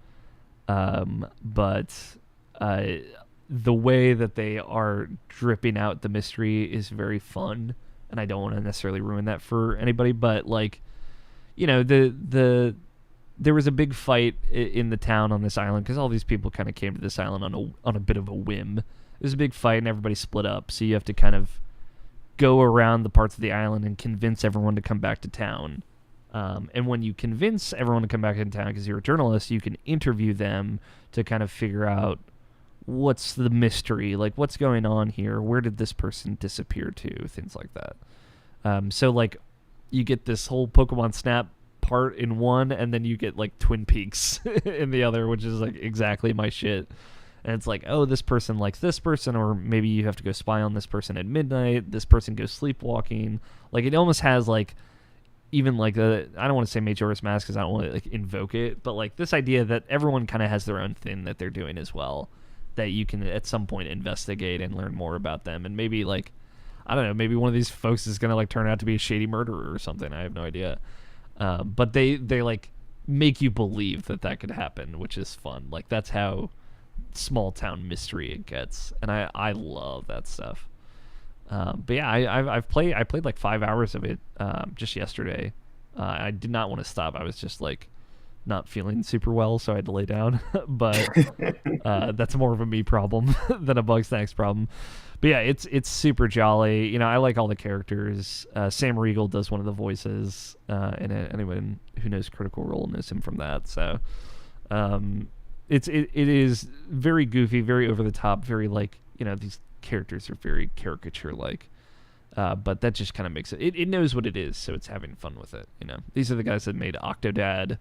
But the way that they are dripping out the mystery is very fun, and I don't want to necessarily ruin that for anybody. But like, you know, there was a big fight in the town on this island because all these people kind of came to this island on a bit of a whim. It was a big fight and everybody split up, so you have to kind of go around the parts of the island and convince everyone to come back to town. And when you convince everyone to come back in town because you're a journalist, you can interview them to kind of figure out what's the mystery, like what's going on here, where did this person disappear to, things like that. So like you get this whole Pokemon Snap part in one, and then you get like Twin Peaks in the other, which is like exactly my shit. And it's like, oh, this person likes this person, or maybe you have to go spy on this person at midnight. This person goes sleepwalking. Like it almost has like even like I don't want to say Majora's Mask because I don't want to like invoke it, but like this idea that everyone kind of has their own thing that they're doing as well, that you can at some point investigate and learn more about them, and maybe like I don't know, maybe one of these folks is gonna like turn out to be a shady murderer or something. I have no idea, but they like make you believe that could happen, which is fun. Like that's how small town mystery it gets, and I love that stuff. But yeah, I played like 5 hours of it just yesterday. I did not want to stop. I was just like not feeling super well, so I had to lay down. But that's more of a me problem than a Bugsnax problem. But yeah, it's super jolly. You know, I like all the characters. Sam Riegel does one of the voices, and anyone who knows Critical Role knows him from that. So it is very goofy, very over the top, very like, you know, these characters are very caricature like, but that just kind of makes it knows what it is, so it's having fun with it. You know, these are the guys that made Octodad.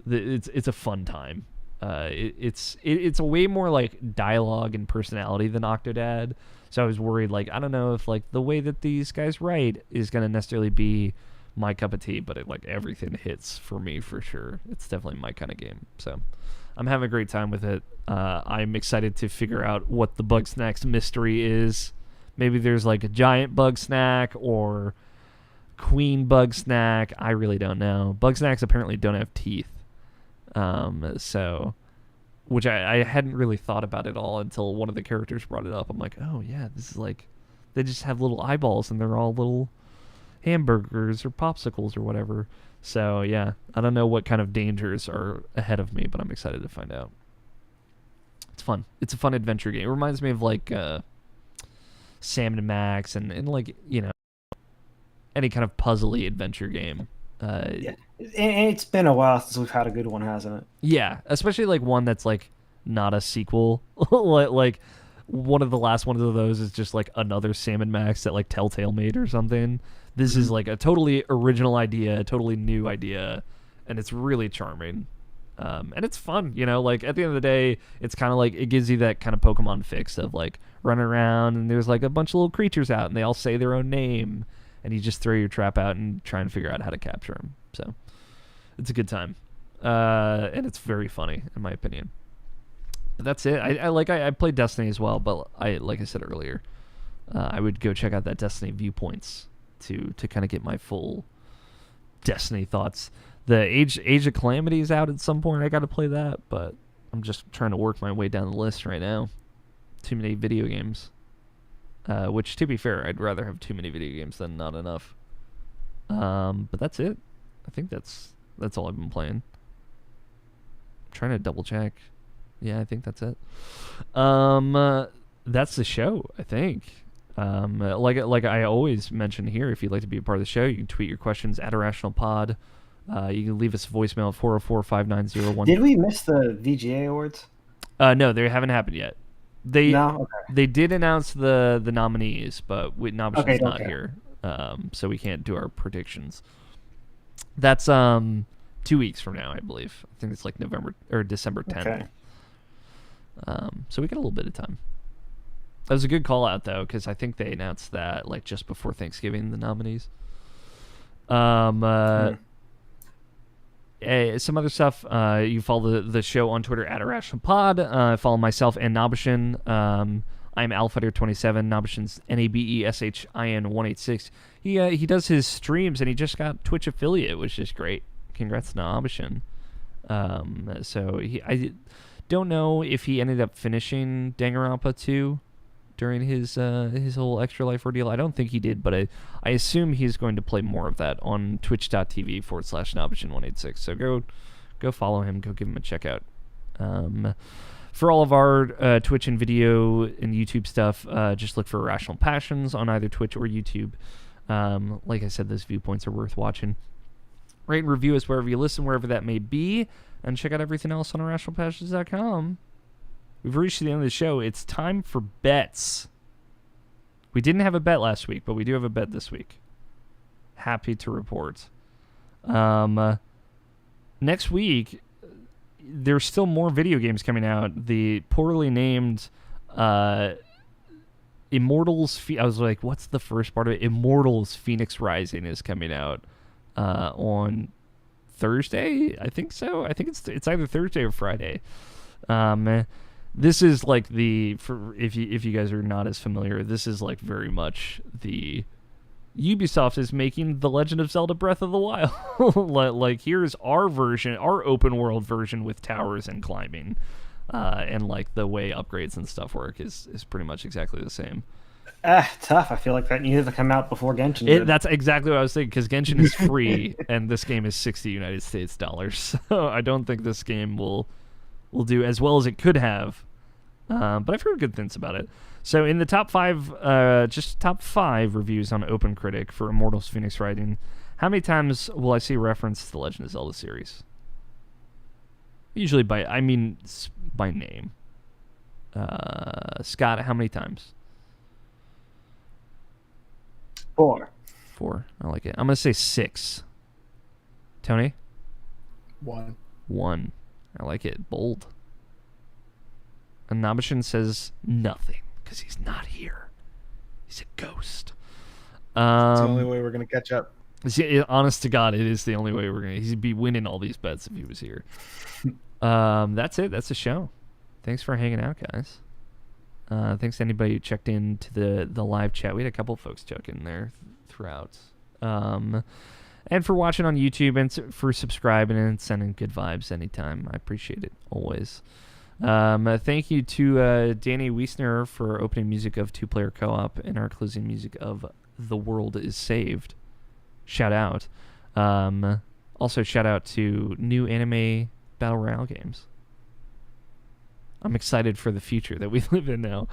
It's a fun time. It's a way more like dialogue and personality than Octodad, so I was worried like I don't know if like the way that these guys write is gonna necessarily be my cup of tea, but it like everything hits for me for sure. It's definitely my kind of game, so I'm having a great time with it. I'm excited to figure out what the Bugsnax mystery is. Maybe there's like a giant Bugsnax or queen Bugsnax. I really don't know. Bugsnax apparently don't have teeth. So, which I hadn't really thought about at all until one of the characters brought it up. I'm like, oh yeah, this is like, they just have little eyeballs and they're all little hamburgers or popsicles or whatever. So yeah, I don't know what kind of dangers are ahead of me, but I'm excited to find out. It's fun. It's a fun adventure game. It reminds me of like Sam and Max and like, you know, any kind of puzzly adventure game. Yeah, it's been a while since we've had a good one, hasn't it? Yeah, especially like one that's like not a sequel. Like one of the last ones of those is just like another Sam and Max that like Telltale made or something. This is like a totally original idea, a totally new idea, and it's really charming. And it's fun, you know, like at the end of the day, it's kind of like, it gives you that kind of Pokemon fix of like running around and there's like a bunch of little creatures out and they all say their own name and you just throw your trap out and try and figure out how to capture them. So it's a good time. And it's very funny in my opinion. But that's it. I played Destiny as well, but like I said earlier, I would go check out that Destiny Viewpoints to kind of get my full Destiny thoughts. The Age of Calamity is out at some point. I got to play that, but I'm just trying to work my way down the list right now. Too many video games. Which, to be fair, I'd rather have too many video games than not enough. But that's it. I think that's all I've been playing. I'm trying to double check. Yeah, I think that's it. That's the show, I think. Like I always mention here, if you'd like to be a part of the show, you can tweet your questions at IrrationalPod. You can leave us a voicemail at 404-590-1. Did we miss the VGA awards? No, they haven't happened yet. They No. Okay. they did announce the nominees, but Nobshin's Okay, don't not care. here, so we can't do our predictions. That's 2 weeks from now, I believe. I think it's like November or December 10th. Okay. So we got a little bit of time. That was a good call out though, because I think they announced that like just before Thanksgiving, the nominees. Some other stuff. You follow the show on Twitter at IrrationalPod. Follow myself and Nobshin. I'm Alfighter27. Nobshin's NABESHIN186. He does his streams and he just got Twitch affiliate, which is great. Congrats to Nobshin. So I don't know if he ended up finishing Danganronpa 2 during his whole Extra Life ordeal. I don't think he did, but I assume he's going to play more of that on twitch.tv/Nobshin186. So go follow him. Go give him a check out. For all of our Twitch and video and YouTube stuff, just look for Irrational Passions on either Twitch or YouTube. Like I said, those viewpoints are worth watching. Rate and review us wherever you listen, wherever that may be. And check out everything else on irrationalpassions.com. We've reached the end of the show. It's time for bets. We didn't have a bet last week, but we do have a bet this week. Happy to report. Next week, there's still more video games coming out. The poorly named Immortals... I was like, what's the first part of it? Immortals Phoenix Rising is coming out on Thursday? I think so. I think it's either Thursday or Friday. This is like if you guys are not as familiar, this is like very much the Ubisoft is making The Legend of Zelda Breath of the Wild. like here's our version, our open world version with towers and climbing, and like the way upgrades and stuff work is pretty much exactly the same. Tough. I feel like that needed to come out before Genshin did. That's exactly what I was thinking, because Genshin is free and this game is $60 United States. So I don't think this game will do as well as it could have. But I've heard good things about it. So in the top 5, just top 5 reviews on OpenCritic for Immortals Phoenix Rising, how many times will I see reference to the Legend of Zelda series? Usually by name. Scott, how many times? 4. 4. I like it. I'm going to say 6. Tony? 1. 1. I like it. Bold. And Nobshin says nothing, because he's not here. He's a ghost. It's the only way we're going to catch up. Honest to God, it is the only way we're going to... He'd be winning all these bets if he was here. That's it. That's the show. Thanks for hanging out, guys. Thanks to anybody who checked in to the live chat. We had a couple of folks check in there throughout. And for watching on YouTube and for subscribing and sending good vibes anytime. I appreciate it always. Thank you to Danny Wiesner for opening music of 2-Player Co-op and our closing music of The World is Saved. Shout out. Also shout out to new anime Battle Royale games. I'm excited for the future that we live in now.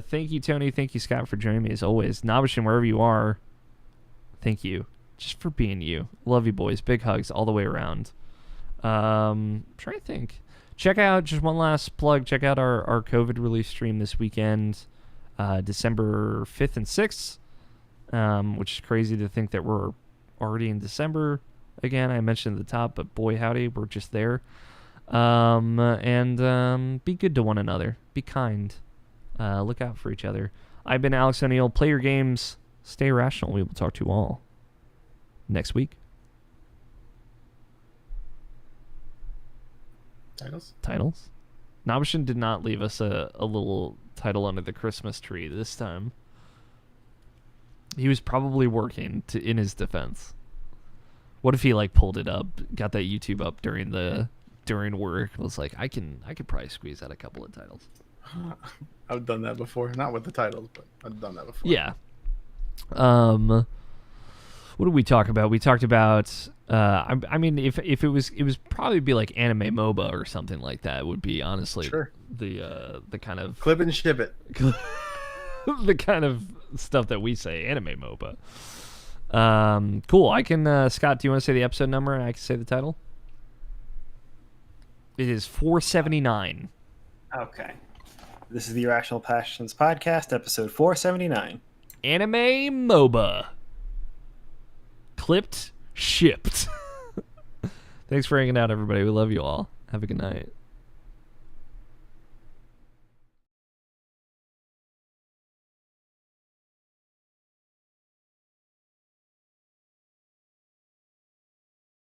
Thank you, Tony. Thank you, Scott, for joining me as always. Nobshin, wherever you are, thank you. Just for being you. Love you, boys. Big hugs all the way around. Trying to think. Check out, just one last plug, check out our COVID release stream this weekend, December 5th and 6th, which is crazy to think that we're already in December again. I mentioned at the top, but boy howdy, we're just there. And be good to one another. Be kind. Look out for each other. I've been Alex O'Neill. Play your games. Stay rational. We will talk to you all next week. Titles? Nobshin did not leave us a little title under the Christmas tree this time. He was probably working in his defense. What if he like pulled it up, got that YouTube up during work, was like, I could probably squeeze out a couple of titles. I've done that before. Not with the titles, but I've done that before. Yeah. What did we talk about? We talked about I mean if it was probably be like anime MOBA or something like that. It would be honestly sure. The kind of clip and ship it. the kind of stuff that we say, anime MOBA. Cool. I can Scott, do you want to say the episode number and I can say the title? It is 479. Okay. This is the Irrational Passions Podcast, episode 479. Anime MOBA. Clipped, shipped. Thanks for hanging out, everybody. We love you all. Have a good night.